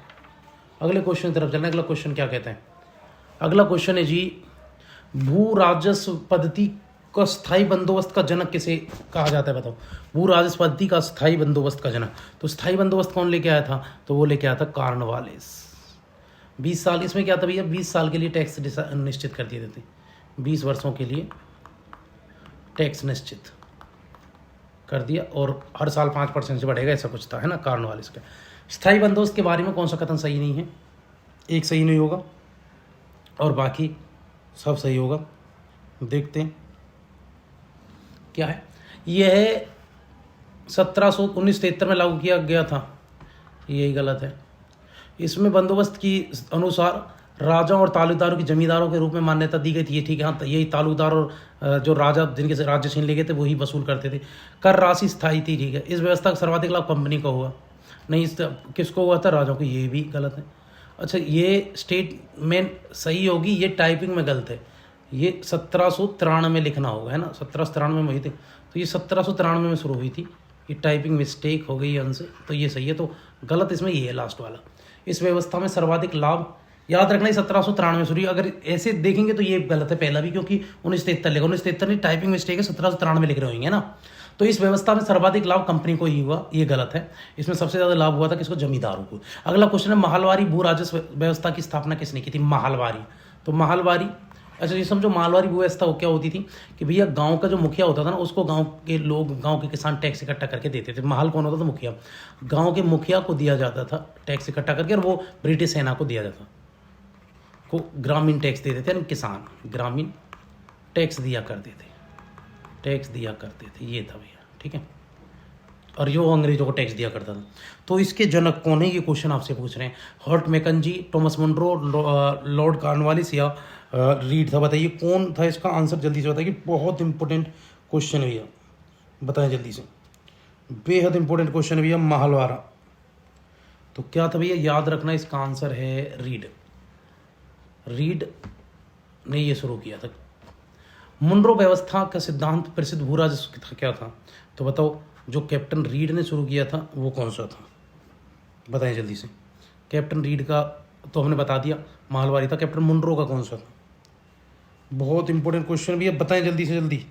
A: अगले क्वेश्चन की तरफ चलना। अगला क्वेश्चन क्या कहते हैं? अगला क्वेश्चन है जी, भू राजस्व पद्धति का स्थायी बंदोबस्त का जनक किसे कहा जाता है बताओ? भू राजस्व पद्धति का स्थायी बंदोबस्त का जनक, तो स्थायी बंदोबस्त कौन लेके आया था? तो वो लेके आया था कॉर्नवालिस। 20 साल, इसमें क्या था भैया? 20 साल के लिए टैक्स निश्चित कर दिए थे, 20 वर्षों के लिए टैक्स निश्चित कर दिया, और हर साल 5% से बढ़ेगा, ऐसा कुछ था, है ना, कॉर्नवालिस का। स्थायी बंदोबस्त के बारे में कौन सा कथन सही नहीं है? एक सही नहीं होगा और बाकी सब सही होगा। देखते हैं क्या है। यह 1973 में लागू किया गया था, यही गलत है। इसमें बंदोबस्त की अनुसार राजाओं और तालुकदारों की जमींदारों के रूप में मान्यता दी गई थी, ये ठीक है, हाँ यही तालुकदार और जो राजा जिनके से राज्य छीन ले गए थे वही वसूल करते थे। कर राशि स्थायी थी, ठीक है। इस व्यवस्था का सर्वाधिक लाभ कंपनी को हुआ, नहीं किसको हुआ था? राजाओं को, ये भी गलत है। अच्छा, ये स्टेटमेंट सही होगी, ये टाइपिंग में गलत है, ये 1793 में लिखना होगा, है ना, 1793 में हुई थी, तो ये 1793 में शुरू हुई थी, ये टाइपिंग मिस्टेक हो गई हमसे, तो ये सही है, तो गलत इसमें ये है लास्ट वाला। इस व्यवस्था में सर्वाधिक लाभ, याद रखना, 1793 में शुरू। अगर ऐसे देखेंगे तो ये गलत है पहला भी, क्योंकि 1973 लिखा, 1973 नहीं, टाइपिंग मिस्टेक है, 1793 में लिख रहे होंगे ना। तो इस व्यवस्था में सर्वाधिक लाभ कंपनी को ही हुआ, ये गलत है। इसमें सबसे ज़्यादा लाभ हुआ था किसको? जमींदारों को। अगला क्वेश्चन है, महलवारी भू राजस्व व्यवस्था की स्थापना किसने की थी? महलवारी। तो महलवारी, अच्छा ये समझो, महलवारी भू व्यवस्था क्या होती थी कि भैया गांव का जो मुखिया होता था ना, उसको गांव के लोग, गांव के किसान टैक्स इकट्ठा करके देते थे। महल कौन होता था? मुखिया। गांव के मुखिया को दिया जाता था टैक्स इकट्ठा करके, और वो ब्रिटिश सेना को दिया जाता, को ग्रामीण टैक्स देते थे, किसान ग्रामीण टैक्स दिया करते थे, ये था भैया, ठीक है। और जो अंग्रेजों को टैक्स दिया करता था। तो इसके जनक कौन है, ये क्वेश्चन आपसे पूछ रहे हैं। Holt Mackenzie, Thomas Munro, Lord Cornwallis या रीड था? बताइए कौन था इसका आंसर, जल्दी से बताइए, बहुत इंपॉर्टेंट क्वेश्चन है भैया, बताएं जल्दी से। बेहद इंपॉर्टेंट क्वेश्चन है भैया, महलवारा। तो क्या था भैया, याद रखना, इसका आंसर है रीड। रीड ने ये शुरू किया था। मुनरो व्यवस्था का सिद्धांत प्रसिद्ध भूराजस्व था, क्या था? तो बताओ, जो कैप्टन रीड ने शुरू किया था वो कौन सा था? बताएं जल्दी से। कैप्टन रीड का तो हमने बता दिया, महलवारी था। कैप्टन मुनरो का कौन सा था? बहुत इंपॉर्टेंट क्वेश्चन भैया, बताएं जल्दी से जल्दी।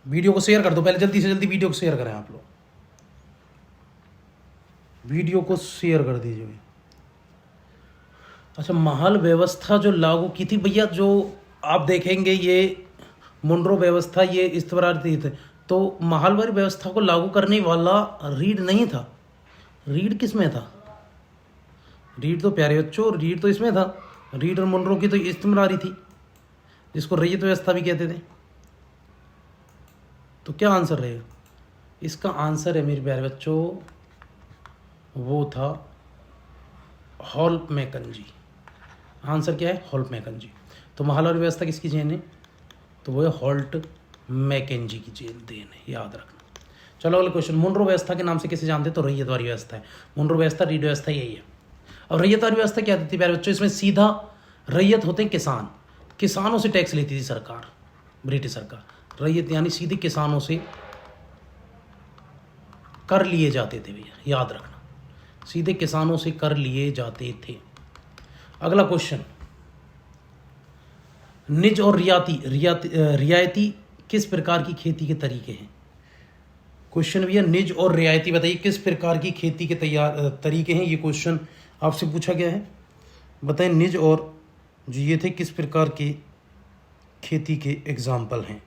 A: वीडियो को शेयर कर दो पहले, जल्दी से जल्दी वीडियो को शेयर करें आप लोग, वीडियो को शेयर कर दीजिए। अच्छा, महल व्यवस्था जो लागू की थी भैया, जो आप देखेंगे ये मुनरो व्यवस्था ये इस तरह थी, तो महलवारी व्यवस्था को लागू करने वाला रीड नहीं था। रीड किस में था? रीड तो प्यारे बच्चों, रीड तो इसमें था। रीड और मुनरो की तो इस्तेमाल थी, जिसको रैयत व्यवस्था भी कहते थे। तो क्या आंसर रहेगा इसका? आंसर है मेरे प्यारे बच्चों, वो था हॉल्ट मैकंजी। आंसर क्या है? हॉल्ट मैकंजी। तो महलवारी व्यवस्था किसकी देन है? तो वो है हॉल्ट मैकेंजी की देन है, याद रखना। चलो अगला क्वेश्चन, मुनरो व्यवस्था के नाम से किसे जानते हैं? तो रैयतवारी व्यवस्था है। मुनरो व्यवस्था, रीड व्यवस्था यही है। और रैयतवारी व्यवस्था क्या देती है प्यारे बच्चों? इसमें सीधा रैयत होते हैं किसान, किसानों से टैक्स लेती थी सरकार, ब्रिटिश सरकार। रैयत यानी सीधे किसानों से कर लिए जाते थे भैया, याद रखना, सीधे किसानों से कर लिए जाते थे। अगला क्वेश्चन, निज और रियायती किस प्रकार की खेती के तरीके हैं? क्वेश्चन भैया, निज और रियायती बताइए किस प्रकार की खेती के तरीके हैं? ये क्वेश्चन आपसे पूछा गया है। बताएं, निज और जो ये थे किस प्रकार के खेती के एग्जाम्पल हैं?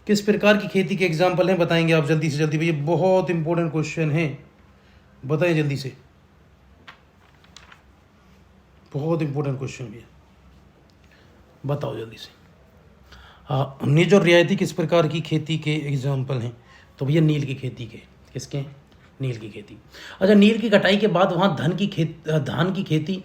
A: किस प्रकार की खेती के एग्जाम्पल हैं बताएंगे आप जल्दी से जल्दी भैया, बहुत इंपॉर्टेंट क्वेश्चन है, बताएं जल्दी से, बहुत इंपॉर्टेंट क्वेश्चन भैया, बताओ जल्दी से। हाँ, निज और रियायती किस प्रकार की खेती के एग्जाम्पल हैं? तो भैया नील की खेती के। किसके? नील की खेती। अच्छा, नील की कटाई के बाद वहाँ धान की खेती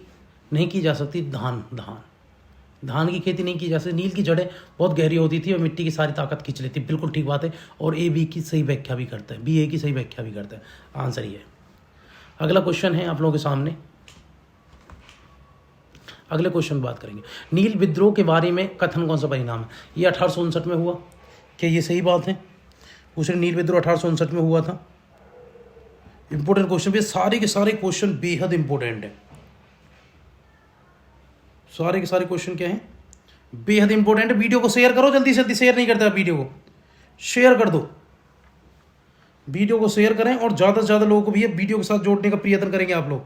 A: नहीं की जा सकती। धान की खेती नहीं की जा सकती। नील की जड़ें बहुत गहरी होती थी और मिट्टी की सारी ताकत खींच लेती। बिल्कुल ठीक बात है, और ए बी की सही व्याख्या भी करता है, बी ए की सही व्याख्या भी करता है। आंसर ये है। अगला क्वेश्चन है आप लोगों के सामने, अगले क्वेश्चन बात करेंगे। नील विद्रोह के बारे में कथन कौन सा परिणाम है? ये 1859 में हुआ, क्या ये सही बात है? पूछ रहे नील विद्रोह 1859 में हुआ था। इंपॉर्टेंट क्वेश्चन भी, सारे के सारे क्वेश्चन बेहद इंपॉर्टेंट है। सारे के सारे क्वेश्चन क्या हैं? बेहद इंपॉर्टेंट है। वीडियो को शेयर करो जल्दी से जल्दी, शेयर नहीं करते आप, वीडियो को शेयर कर दो, वीडियो को शेयर करें और ज़्यादा से ज़्यादा लोगों को भी वीडियो के साथ जोड़ने का प्रयत्न करेंगे आप लोग।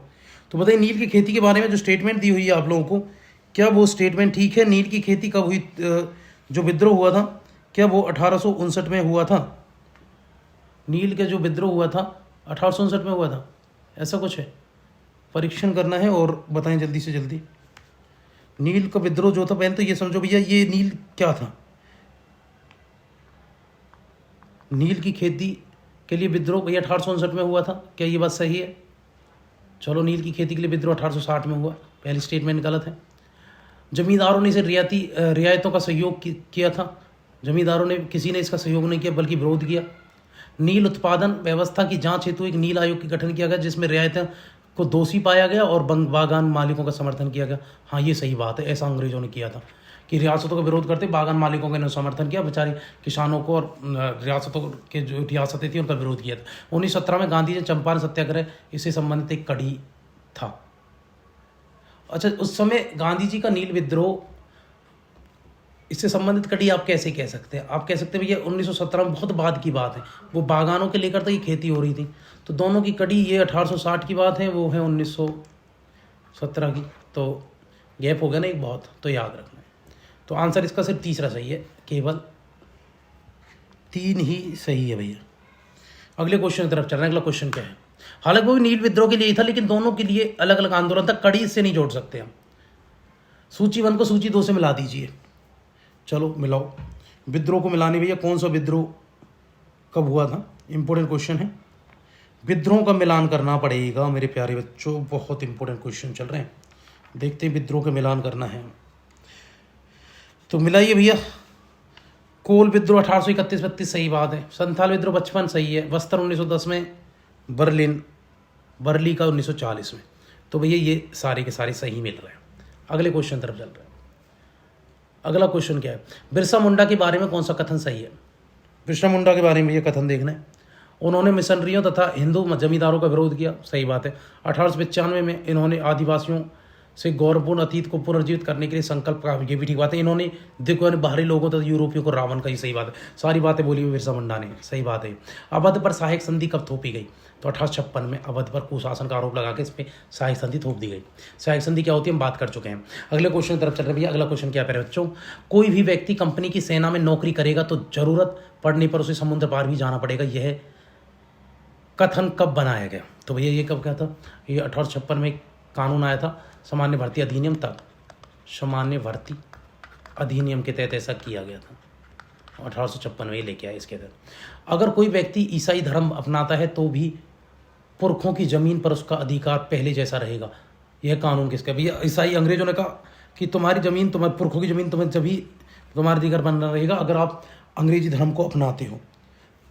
A: तो बताइए, नील की खेती के बारे में जो स्टेटमेंट दी हुई है आप लोगों को, क्या वो स्टेटमेंट ठीक है? नील की खेती कब हुई? जो विद्रोह हुआ था, क्या वो 1859 में हुआ था? नील का जो विद्रोह हुआ था 1859 में हुआ था, ऐसा कुछ है? परीक्षण करना है और बताएं जल्दी से जल्दी। नील का विद्रोह जो था, पहले तो ये समझो भैया, ये नील क्या था? नील की खेती के लिए विद्रोह भैया 1859 में हुआ था, क्या ये बात सही है? चलो, नील की खेती के लिए विद्रोह 1860 में हुआ, पहली स्टेटमेंट गलत है। जमींदारों ने इसे रियायतों का सहयोग किया था। जमींदारों ने, किसी ने इसका सहयोग नहीं किया बल्कि विरोध किया। नील उत्पादन व्यवस्था की जांच हेतु एक नील आयोग का गठन किया गया, जिसमें रियायतें को दोषी पाया गया और बागान मालिकों का समर्थन किया गया। हाँ, ये सही बात है, ऐसा अंग्रेजों ने किया था कि रियासतों का विरोध करते बागान मालिकों का समर्थन किया, बेचारे किसानों को और रियासतों के जो रियासतें थी उनका विरोध किया था। 1917 में गांधी जी चंपारण सत्याग्रह इससे संबंधित एक कड़ी था। अच्छा, उस समय गांधी जी का नील विद्रोह इससे संबंधित कड़ी आप कैसे कह सकते हैं? आप कह सकते हैं भैया 1917 में बहुत बाद की बात है, वो बागानों के लेकर तो ये खेती हो रही थी, तो दोनों की कड़ी ये 1860 की बात है, वो है 1917 की, तो गैप हो गया ना एक बहुत, तो याद रखना है। तो आंसर इसका सिर्फ तीसरा सही है, केवल 3 ही सही है भैया। अगले क्वेश्चन की तरफ चल रहे हैं। अगला क्वेश्चन क्या है? हालांकि वो भी नील विद्रोह के लिए ही था, लेकिन दोनों के लिए अलग अलग आंदोलन था, कड़ी इससे नहीं जोड़ सकते हम। सूची 1 को सूची 2 से मिला दीजिए। चलो मिलाओ। विद्रोह को मिलाने भैया, कौन सा विद्रोह कब हुआ था? इंपॉर्टेंट क्वेश्चन है, विद्रोह का मिलान करना पड़ेगा मेरे प्यारे बच्चों, बहुत इंपॉर्टेंट क्वेश्चन चल रहे हैं। देखते हैं, विद्रोह का मिलान करना है। तो मिला ये भैया, कोल विद्रोह 1831-32 सही बात है, संथाल विद्रोह 55 सही है, बस्तर 1910 में, बरली का 1940 में। तो भैया ये सारे के सारे सही मिल रहे हैं। अगले क्वेश्चन तरफ चल रहे हैं। अगला क्वेश्चन क्या है, बिरसा मुंडा के बारे में कौन सा कथन सही है? बिरसा मुंडा के बारे में ये कथन देखना है, उन्होंने मिशनरियों तथा हिंदू जमींदारों का विरोध किया, सही बात है। 1895 में इन्होंने आदिवासियों से गौरवपूर्ण अतीत को पुनर्जीवित करने के लिए संकल्प कहा, ये भी ठीक बात है। इन्होंने देखो बाहरी लोगों तथा यूरोपियों को रावण का ही, सही बात है। सारी बातें बोली हुई बिरसा मुंडा ने, सही बात है। अवध पर सहायक संधि कब थोपी गई? तो 1856 में अवध पर कुशासन का आरोप लगा के इस पर सहायक संधि थोप दी गई। सहायक संधि क्या होती है हम बात कर चुके हैं। अगले क्वेश्चन की तरफ चल रहे भैया। अगला क्वेश्चन क्या है बच्चों, कोई भी व्यक्ति कंपनी की सेना में नौकरी करेगा तो जरूरत पड़ने पर उसे समुद्र पार भी जाना पड़ेगा, यह कथन कब बनाया गया? तो भैया ये कब क्या था? ये 1856 में कानून आया था, सामान्य भर्ती अधिनियम, तब सामान्य भर्ती अधिनियम के तहत ऐसा किया गया था। 1856 में लेके आया इसके तहत। अगर कोई व्यक्ति ईसाई धर्म अपनाता है तो भी पुरखों की जमीन पर उसका अधिकार पहले जैसा रहेगा, यह कानून किसका? भैया ईसाई, अंग्रेजों ने कहा कि तुम्हारी जमीन, तुम्हारे पुरखों की जमीन तुम्हें जब ही तुम्हारा अधिकार बना रहेगा अगर आप अंग्रेजी धर्म को अपनाते हो।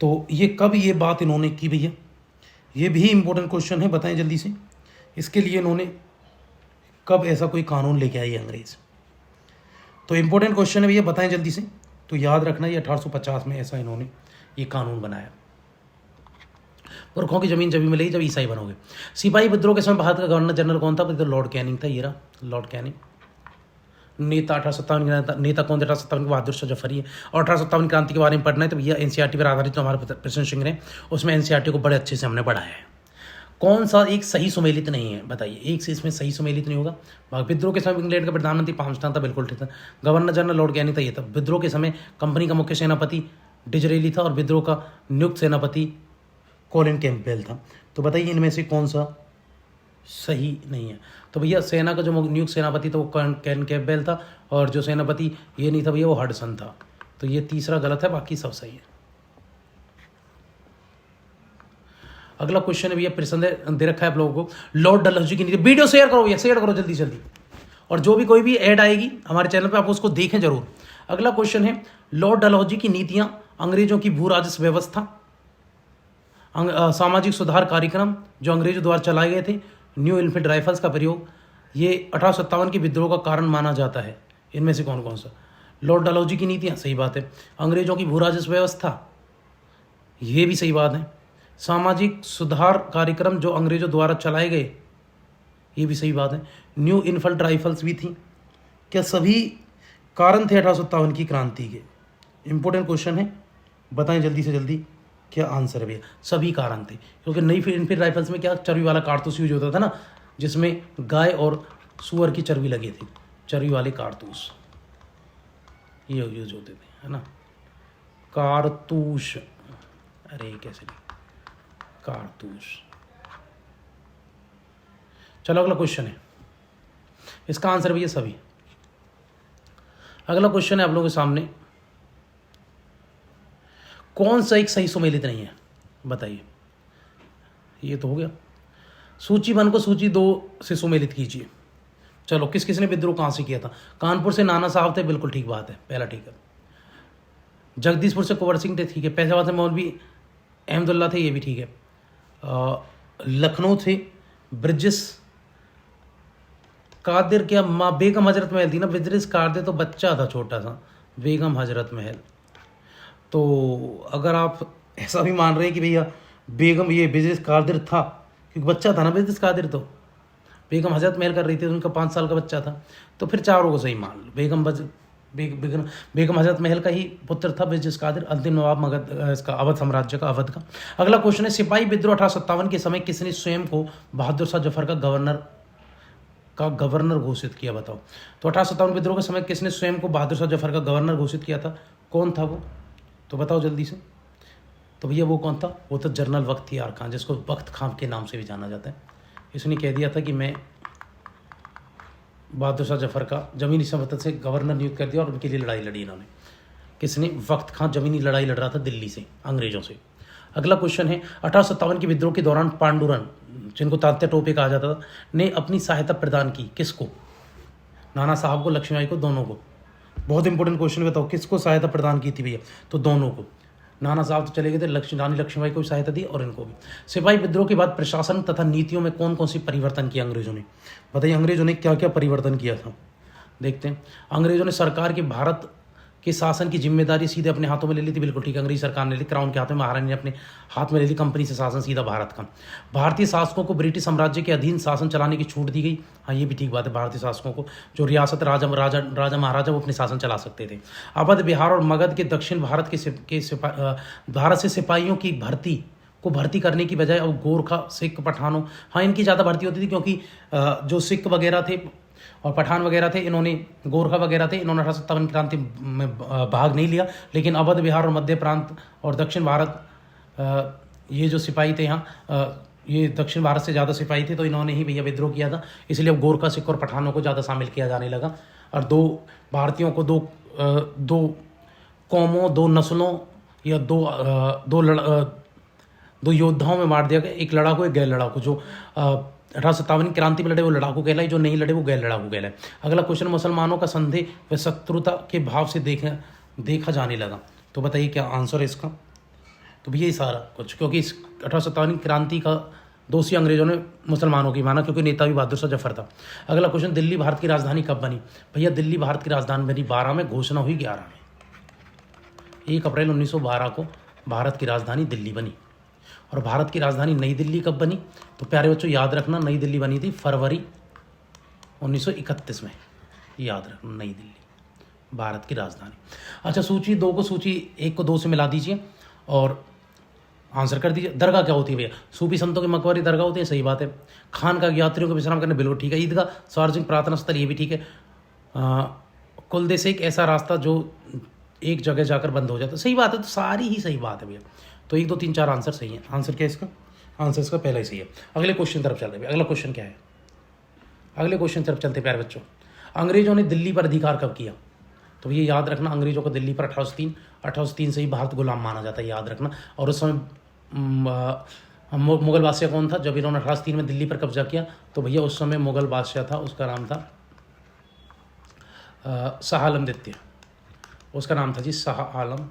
A: तो ये कब ये बात इन्होंने की भैया? ये भी इंपॉर्टेंट क्वेश्चन है, बताएं जल्दी से। इसके लिए इन्होंने कब ऐसा कोई कानून लेके आए अंग्रेज? तो इंपॉर्टेंट क्वेश्चन है भैया, बताएं जल्दी से। तो याद रखना ये 1850 में ऐसा इन्होंने ये कानून बनाया, पुरखों की जमीन जब भी मिलेगी जब ईसाई बनोगे। सिपाही विद्रोह के समय भारत का गवर्नर जनरल कौन था? तो लॉर्ड कैनिंग था। ये रहा लॉर्ड कैनिंग। नेता 1857 नेता कौन थे? 1857 के बहादुर शाह जफरी है। और 1857 क्रांति के बारे में पढ़ना है तो भैया एनसीईआरटी पर आधारित जो हमारे प्रेजेंट सिंह ने, उसमें एनसीईआरटी को बड़े अच्छे से हमने पढ़ाया है। कौन सा एक सही सुमेलित नहीं है बताइए? एक से इसमें सही सुमेलित नहीं होगा। विद्रोह के समय इंग्लैंड का प्रधानमंत्री पामस्टान था, बिल्कुल ठीक था। गवर्नर जनरल लॉर्ड कैनिंग था, ये था। विद्रोह के समय कंपनी का मुख्य सेनापति डिजरेली था और विद्रोह का नियुक्त सेनापति कॉलिन कैंपबेल था। तो बताइए इनमें से कौन सा सही नहीं है? तो भैया सेना का जो नियुक्त सेनापति था वो कॉलिन कैंपबेल था, और जो सेनापति ये नहीं था भैया वो हडसन था। तो ये तीसरा गलत है, बाकी सब सही है। अगला क्वेश्चन है भैया, प्रश्न दे रखा है आप लोगों को, लॉर्ड डलहौजी की नीति। वीडियो शेयर करो भैया, शेयर करो जल्दी जल्दी, और जो भी कोई भी ऐड आएगी हमारे चैनल पे आप उसको देखें जरूर। अगला क्वेश्चन है, लॉर्ड डलहौजी की नीतियां, अंग्रेजों की भू राजस्व व्यवस्था, सामाजिक सुधार कार्यक्रम जो अंग्रेजों द्वारा चलाए गए थे, न्यू इनफील्ड राइफल्स का प्रयोग, ये 1857 के विद्रोह का कारण माना जाता है। इनमें से कौन कौन सा? लॉर्ड डलहौजी की नीतियां, सही बात है। अंग्रेजों की भू राजस्व व्यवस्था, ये भी सही बात है। सामाजिक सुधार कार्यक्रम जो अंग्रेजों द्वारा चलाए गए, ये भी सही बात है। न्यू इनफील्ड राइफल्स भी थी। क्या सभी कारण थे 1857 की क्रांति के? इंपॉर्टेंट क्वेश्चन है, बताएं जल्दी से जल्दी क्या आंसर है भैया? सभी कारण थे, क्योंकि नई इनफील्ड राइफल्स में क्या चर्बी वाला कारतूस यूज होता था ना, जिसमें गाय और सुअर की चर्बी लगी थी, चर्बी वाले कारतूस ये यूज होते थे, है ना, कारतूस। अरे कैसे कारतूस। चलो अगला क्वेश्चन है, इसका आंसर भैया सभी। अगला क्वेश्चन है आप लोगों के सामने, कौन सा एक सही सुमेलित नहीं है बताइए? ये तो हो गया। सूची 1 को सूची 2 से सुमेलित कीजिए। चलो किस किस ने विद्रोह कहां से किया था? कानपुर से नाना साहब थे, बिल्कुल ठीक बात है, पहला ठीक है। जगदीशपुर से कुंवर सिंह थे, ठीक है। फैजाबाद से मौलवी अहमदुल्ला थे, ये भी ठीक है। लखनऊ थे ब्रिजेश कादिर, क्या बेगम हजरत महल थी ना, ब्रिजेश कादिर तो बच्चा था छोटा सा, बेगम हजरत महल। तो अगर आप ऐसा भी मान रहे हैं कि भैया बेगम ये ब्रिजेश कादिर था, क्योंकि बच्चा था ना ब्रिजेश कादिर, तो बेगम हजरत महल कर रही थी, उनका 5 साल का बच्चा था, तो फिर चारों को सही मान लो। बेगम हजरत महल का ही पुत्र था ब्रिजेश कादिर, अंतिम नवाब मगध इसका अवध साम्राज्य का, अवध का। अगला क्वेश्चन है, सिपाही विद्रोह 1857 के समय किसने स्वयं को बहादुर शाह जफर का गवर्नर घोषित किया? बताओ। तो 1857 विद्रोह के समय किसने स्वयं को बहादुर शाह जफर का गवर्नर घोषित किया था? कौन था वो? तो बताओ जल्दी से। तो भैया वो कौन था? वो तो जनरल बख्तियार खान, जिसको बख्त खान के नाम से भी जाना जाता है। इसने कह दिया था कि मैं बहादुर शाह जफर का जमीनी संबंध से गवर्नर नियुक्त कर दिया, और उनके लिए लड़ाई लड़ी इन्होंने। किसने? वक्त खान जमीनी लड़ाई लड़ रहा था दिल्ली से अंग्रेजों से। अगला क्वेश्चन है, 1857 के विद्रोह के दौरान पांडुरन, जिनको तात्या टोपे कहा जाता था, ने अपनी सहायता प्रदान की किसको? नाना साहब को, लक्ष्मीबाई को, दोनों को। बहुत इंपॉर्टेंट क्वेश्चन, बताओ किसको सहायता प्रदान की थी भैया? तो दोनों को। नाना साहब तो चले गए थे, रानी लक्ष्मीबाई को भी सहायता दी और इनको भी। सिपाही विद्रोह के बाद प्रशासन तथा नीतियों में कौन कौन सी परिवर्तन किया अंग्रेजों ने? बताइए अंग्रेजों ने क्या क्या परिवर्तन किया था, देखते हैं। अंग्रेजों ने सरकार की भारत के शासन की जिम्मेदारी सीधे अपने हाथों में ले ली थी, बिल्कुल ठीक है, अंग्रेजी सरकार ने ली, क्राउन के हाथ में, महारानी ने अपने हाथ में ले ली कंपनी से शासन सीधा भारत का। भारतीय शासकों को ब्रिटिश साम्राज्य के अधीन शासन चलाने की छूट दी गई, हाँ ये भी ठीक बात है, भारतीय शासकों को जो रियासत राजा महाराजा वो अपने शासन चला सकते थे। अवध, बिहार और मगध के दक्षिण भारत भारत से सिपाहियों की भर्ती करने की बजाय अब गोरखा, सिख, पठानों, हाँ इनकी ज़्यादा भर्ती होती थी, क्योंकि जो सिख वगैरह थे और पठान वगैरह थे, इन्होंने गोरखा वगैरह थे, इन्होंने 1857 क्रांति में भाग नहीं लिया। लेकिन अवध, बिहार और मध्य प्रांत और दक्षिण भारत, ये जो सिपाही थे यहाँ, ये दक्षिण भारत से ज़्यादा सिपाही थे, तो इन्होंने ही भैया विद्रोह किया था। इसलिए अब गोरखा, सिख और पठानों को ज़्यादा शामिल किया जाने लगा, और दो भारतीयों को दो कौमों, दो नस्लों या दो योद्धाओं में बांट दिया गया, एक लड़ाकू, एक गैर लड़ाकू। जो 1857 क्रांति में लड़े वो लड़ाकू कहलाए, जो नहीं लड़े वो गैर लड़ाकू कहलाए। अगला क्वेश्चन, मुसलमानों का संदेह व शत्रुता के भाव से देखा जाने लगा, तो बताइए क्या आंसर है इसका? तो भैया ये सारा कुछ, क्योंकि इस 1857 क्रांति का दोषी अंग्रेजों ने मुसलमानों की माना, क्योंकि नेता भी बहादुर शाह जफर था। अगला क्वेश्चन, दिल्ली भारत की राजधानी कब बनी? भैया दिल्ली भारत की राजधानी बनी 12 में, घोषणा हुई 11 में। 1 अप्रैल 1912 को भारत की राजधानी दिल्ली बनी। और भारत की राजधानी नई दिल्ली कब बनी? तो प्यारे बच्चों याद रखना, नई दिल्ली बनी थी फरवरी 1931 में, याद रखना, नई दिल्ली भारत की राजधानी। अच्छा, सूची 2 को सूची 1 को 2 से मिला दीजिए और आंसर कर दीजिए। दरगाह क्या होती है भैया? सूफी संतों की मकबरी दरगाह होती है, सही बात है। खान का यात्रियों को विश्राम करने, बिल्कुल ठीक है। ईदगाह, सार्वजनिक प्रार्थना स्थल, ये भी ठीक है। कुलदेश एक ऐसा रास्ता जो एक जगह जाकर बंद हो जाता, सही बात है। तो सारी ही सही बात है भैया, तो 1 2 3 4 आंसर सही है। आंसर क्या है इसका? आंसर इसका पहला ही सही है। अगले क्वेश्चन तरफ चलते हैं। अगला क्वेश्चन क्या है? अगले क्वेश्चन तरफ चलते प्यारे बच्चों। अंग्रेजों ने दिल्ली पर अधिकार कब किया? तो ये याद रखना, अंग्रेजों को दिल्ली पर 1803 से ही भारत गुलाम माना जाता है, याद रखना। और उस समय मुगल बादशाह कौन था जब इन्होंने 1803 में दिल्ली पर कब्जा किया? तो भैया उस समय मुगल बादशाह था, उसका नाम था शाह आलम द्वितीय, उसका नाम था जी शाह आलम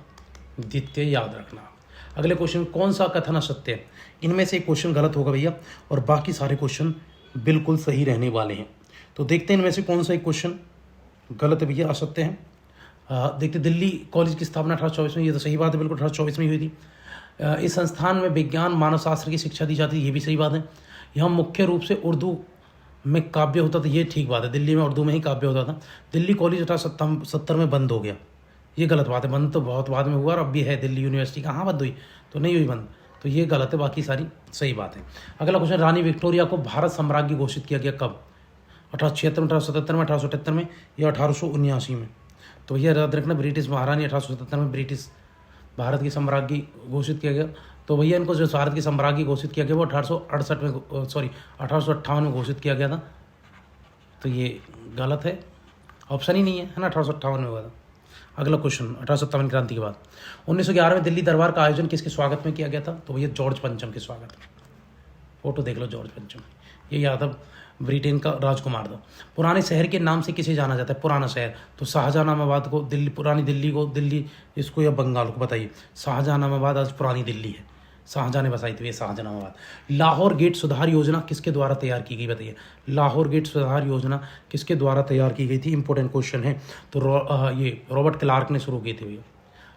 A: द्वितीय, याद रखना। अगले क्वेश्चन, कौन सा कथन असत्य है? इनमें से एक क्वेश्चन गलत होगा भैया, और बाकी सारे क्वेश्चन बिल्कुल सही रहने वाले हैं। तो देखते हैं इनमें से कौन सा एक क्वेश्चन गलत है भैया, असत्य है। देखते, दिल्ली कॉलेज की स्थापना 1824 में, ये तो सही बात है, बिल्कुल 1824 में हुई थी। इस संस्थान में विज्ञान मानव शास्त्र की शिक्षा दी जाती है, ये भी सही बात है। यहाँ मुख्य रूप से उर्दू में काव्य होता था, ये ठीक बात है, दिल्ली में उर्दू में ही काव्य होता था। दिल्ली कॉलेज 1870 में बंद हो गया, ये गलत बात है। बंद तो बहुत बाद में हुआ और अब भी है, दिल्ली यूनिवर्सिटी कहाँ बंद हुई? तो नहीं हुई बंद, तो ये गलत है, बाकी सारी सही बात है। अगला क्वेश्चन, रानी विक्टोरिया को भारत साम्राज्य घोषित किया गया कब? 1876 में, 1877 में, 1878 में या 1879 में? तो यह याद रखना, ब्रिटिश महारानी 1877 में ब्रिटिश भारत की साम्राज्य घोषित किया गया। तो भैया इनको जो भारत की साम्राज्य घोषित किया गया वो 1868 में, सॉरी 1858 में घोषित किया गया था, तो ये गलत है, ऑप्शन ही नहीं है, है ना, 1858 में हुआ था। अगला क्वेश्चन, 1857 क्रांति के बाद 1911 में दिल्ली दरबार का आयोजन किसके स्वागत में किया गया था? तो भैया जॉर्ज पंचम के स्वागत में, फोटो देख लो, जॉर्ज पंचम, ये यादव ब्रिटेन का राजकुमार था। पुराने शहर के नाम से किसे जाना जाता है? पुराना शहर, तो शाहजहानाबाद को दिल्ली, पुरानी दिल्ली को दिल्ली इसको या बंगाल को, बताइए। शाहजहानाबाद आज पुरानी दिल्ली है, शाहजहां ने बसाई थी ये शाहजहानाबाद। लाहौर गेट सुधार योजना किसके द्वारा तैयार की गई, बताइए। लाहौर गेट सुधार योजना किसके द्वारा तैयार की गई थी? इंपॉर्टेंट क्वेश्चन है। तो ये रॉबर्ट क्लार्क ने शुरू की थी भैया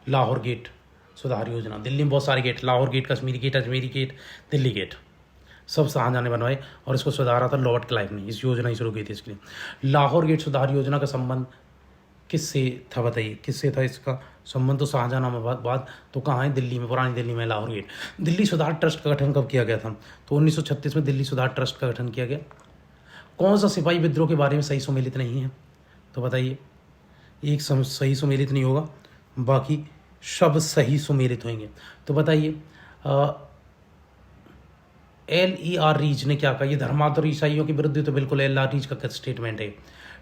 A: लाहौर गेट सुधार योजना। दिल्ली में बहुत सारे gate, Lahore gate, Kashmiri gate, Ajmeri gate, Delhi gate, सब शाहजहां ने बनवाए और इसको सुधारा था रॉबर्ट क्लाइव ने, इस योजना ही शुरू की थी इसके लिए। लाहौर गेट सुधार योजना का संबंध किससे था, बताइए किससे था इसका संबंध? तो शाहजहानाबाद, तो कहाँ है? दिल्ली में, पुरानी दिल्ली में लाहौर गेट। दिल्ली सुधार ट्रस्ट का गठन कब किया गया था? तो 1936 में दिल्ली सुधार ट्रस्ट का गठन किया गया। कौन सा सिपाही विद्रोह के बारे में सही सुमेलित नहीं है? तो बताइए, एक सही सुमेलित नहीं होगा, बाकी सब सही सुमेलित होंगे। तो बताइए, LER रीच ने क्या कहा? ये धर्मांतर ईसाइयों के विरुद्ध, तो बिल्कुल LR रीच का स्टेटमेंट है।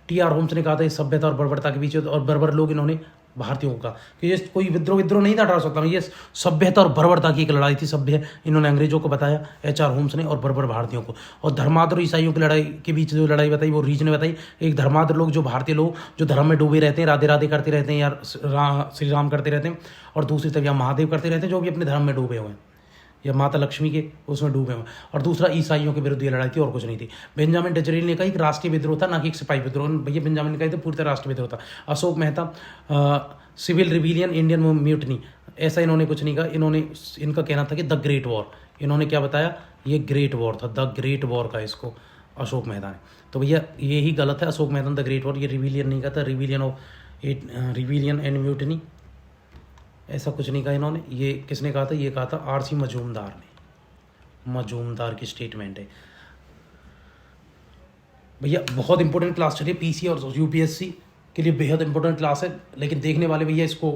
A: TR होम्स ने कहा था ये सभ्यता और बर्बरता के बीच, और बर्बर लोग इन्होंने भारतीयों का, कि ये कोई विद्रोह नहीं था 1817 में, ये सभ्यता और बर्बरता की एक लड़ाई थी। सभ्य इन्होंने अंग्रेजों को बताया, HR होम्स ने, और बर्बर भारतीयों को। और धर्मांतर और ईसाइयों की लड़ाई के बीच जो लड़ाई बताई वो रीज ने बताई। एक धर्मांतर लोग, जो भारतीय लोग जो धर्म में डूबे रहते हैं, राधे राधे करते रहते हैं यार, श्री राम करते रहते हैं, और दूसरी तरफ यहाँ महादेव करते रहते हैं, जो भी अपने धर्म में डूबे हुए हैं, या माता लक्ष्मी के उसमें डूबे हुए। और दूसरा ईसाइयों के विरुद्ध ये लड़ाई थी, और कुछ नहीं थी। बेंजामिन डिसरेली ने कहा एक राष्ट्रीय विद्रोह था, ना कि एक सिपाही विद्रोह। भैया बेंजामिन ने कहा था पूरी तरह राष्ट्रीय विद्रोह था। Ashok Mehta civil rebellion, Indian mutiny, ऐसा इन्होंने कुछ नहीं कहा। इनका कहना था कि द ग्रेट वॉर। इन्होंने क्या बताया, ये ग्रेट वॉर था, द ग्रेट वॉर का इसको अशोक मेहता ने। तो भैया यही गलत है, Ashok Mehta the great war, ये रिविलियन नहीं कहता, रिविलियन एंड म्यूटनी, ऐसा कुछ नहीं कहा इन्होंने। ये किसने कहा था, ये कहा था RC मजूमदार ने, मजूमदार की स्टेटमेंट है। भैया बहुत इंपॉर्टेंट क्लास चलिए, PC और UPSC के लिए बेहद इंपॉर्टेंट क्लास है। लेकिन देखने वाले भैया इसको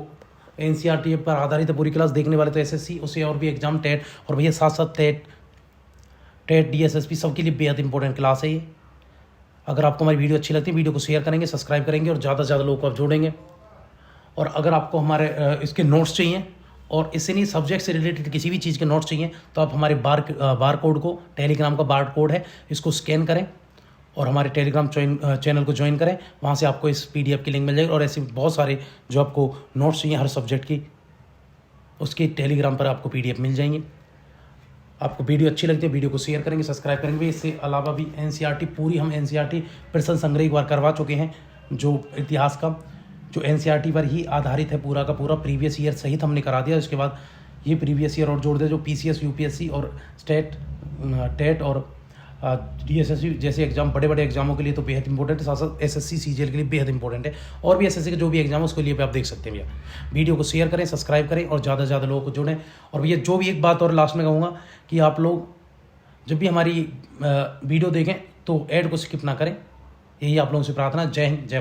A: NCERT पर आधारित है पूरी क्लास, देखने वाले तो SSC, उससे और भी एग्जाम, टेट, और भैया साथ साथ टेट DSSP सबके लिए बेहद इंपॉर्टेंट क्लास है ये। अगर आपको हमारी वीडियो अच्छी लगती है, वीडियो को शेयर करेंगे, सब्सक्राइब करेंगे, और ज़्यादा से ज़्यादा लोगों को आप जोड़ेंगे। और अगर आपको हमारे इसके नोट्स चाहिए, और इससे नहीं सब्जेक्ट से रिलेटेड किसी भी चीज़ के नोट्स चाहिए, तो आप हमारे बार कोड को, टेलीग्राम का बार कोड है, इसको स्कैन करें और हमारे टेलीग्राम चैनल को ज्वाइन करें। वहाँ से आपको इस PDF की लिंक मिल जाएगी। और ऐसे बहुत सारे जो आपको नोट्स चाहिए हर सब्जेक्ट की, उसकी टेलीग्राम पर आपको PDF मिल जाएंगे। आपको वीडियो अच्छी लगती है, वीडियो को शेयर करेंगे, सब्सक्राइब करेंगे। इससे अलावा भी NCERT पूरी, हम NCERT प्रश्न संग्रह एक बार करवा चुके हैं, जो इतिहास का, जो NCERT पर ही आधारित है पूरा का पूरा, प्रीवियस ईयर सहित हमने करा दिया। उसके बाद ये प्रीवियस ईयर और जोड़ दिया, जो PCS, UPSC और टेट और DSSC जैसे एग्जाम, बड़े बड़े एग्जामों के लिए तो बेहद इंपॉर्टेंट है। साथ साथ SSC CGL के लिए बेहद इंपॉर्टेंट है। और भी SSC के जो भी एग्जाम है उसके लिए भी आप देख सकते हैं भैया। वीडियो को शेयर करें, सब्सक्राइब करें, और ज़्यादा से ज़्यादा लोगों को जोड़ें। और भैया जो भी एक बात और लास्ट में कहूँगा कि आप लोग जब भी हमारी वीडियो देखें तो ऐड को स्किप ना करें, यही आप लोगों से प्रार्थना। जय हिंद, जय भारत।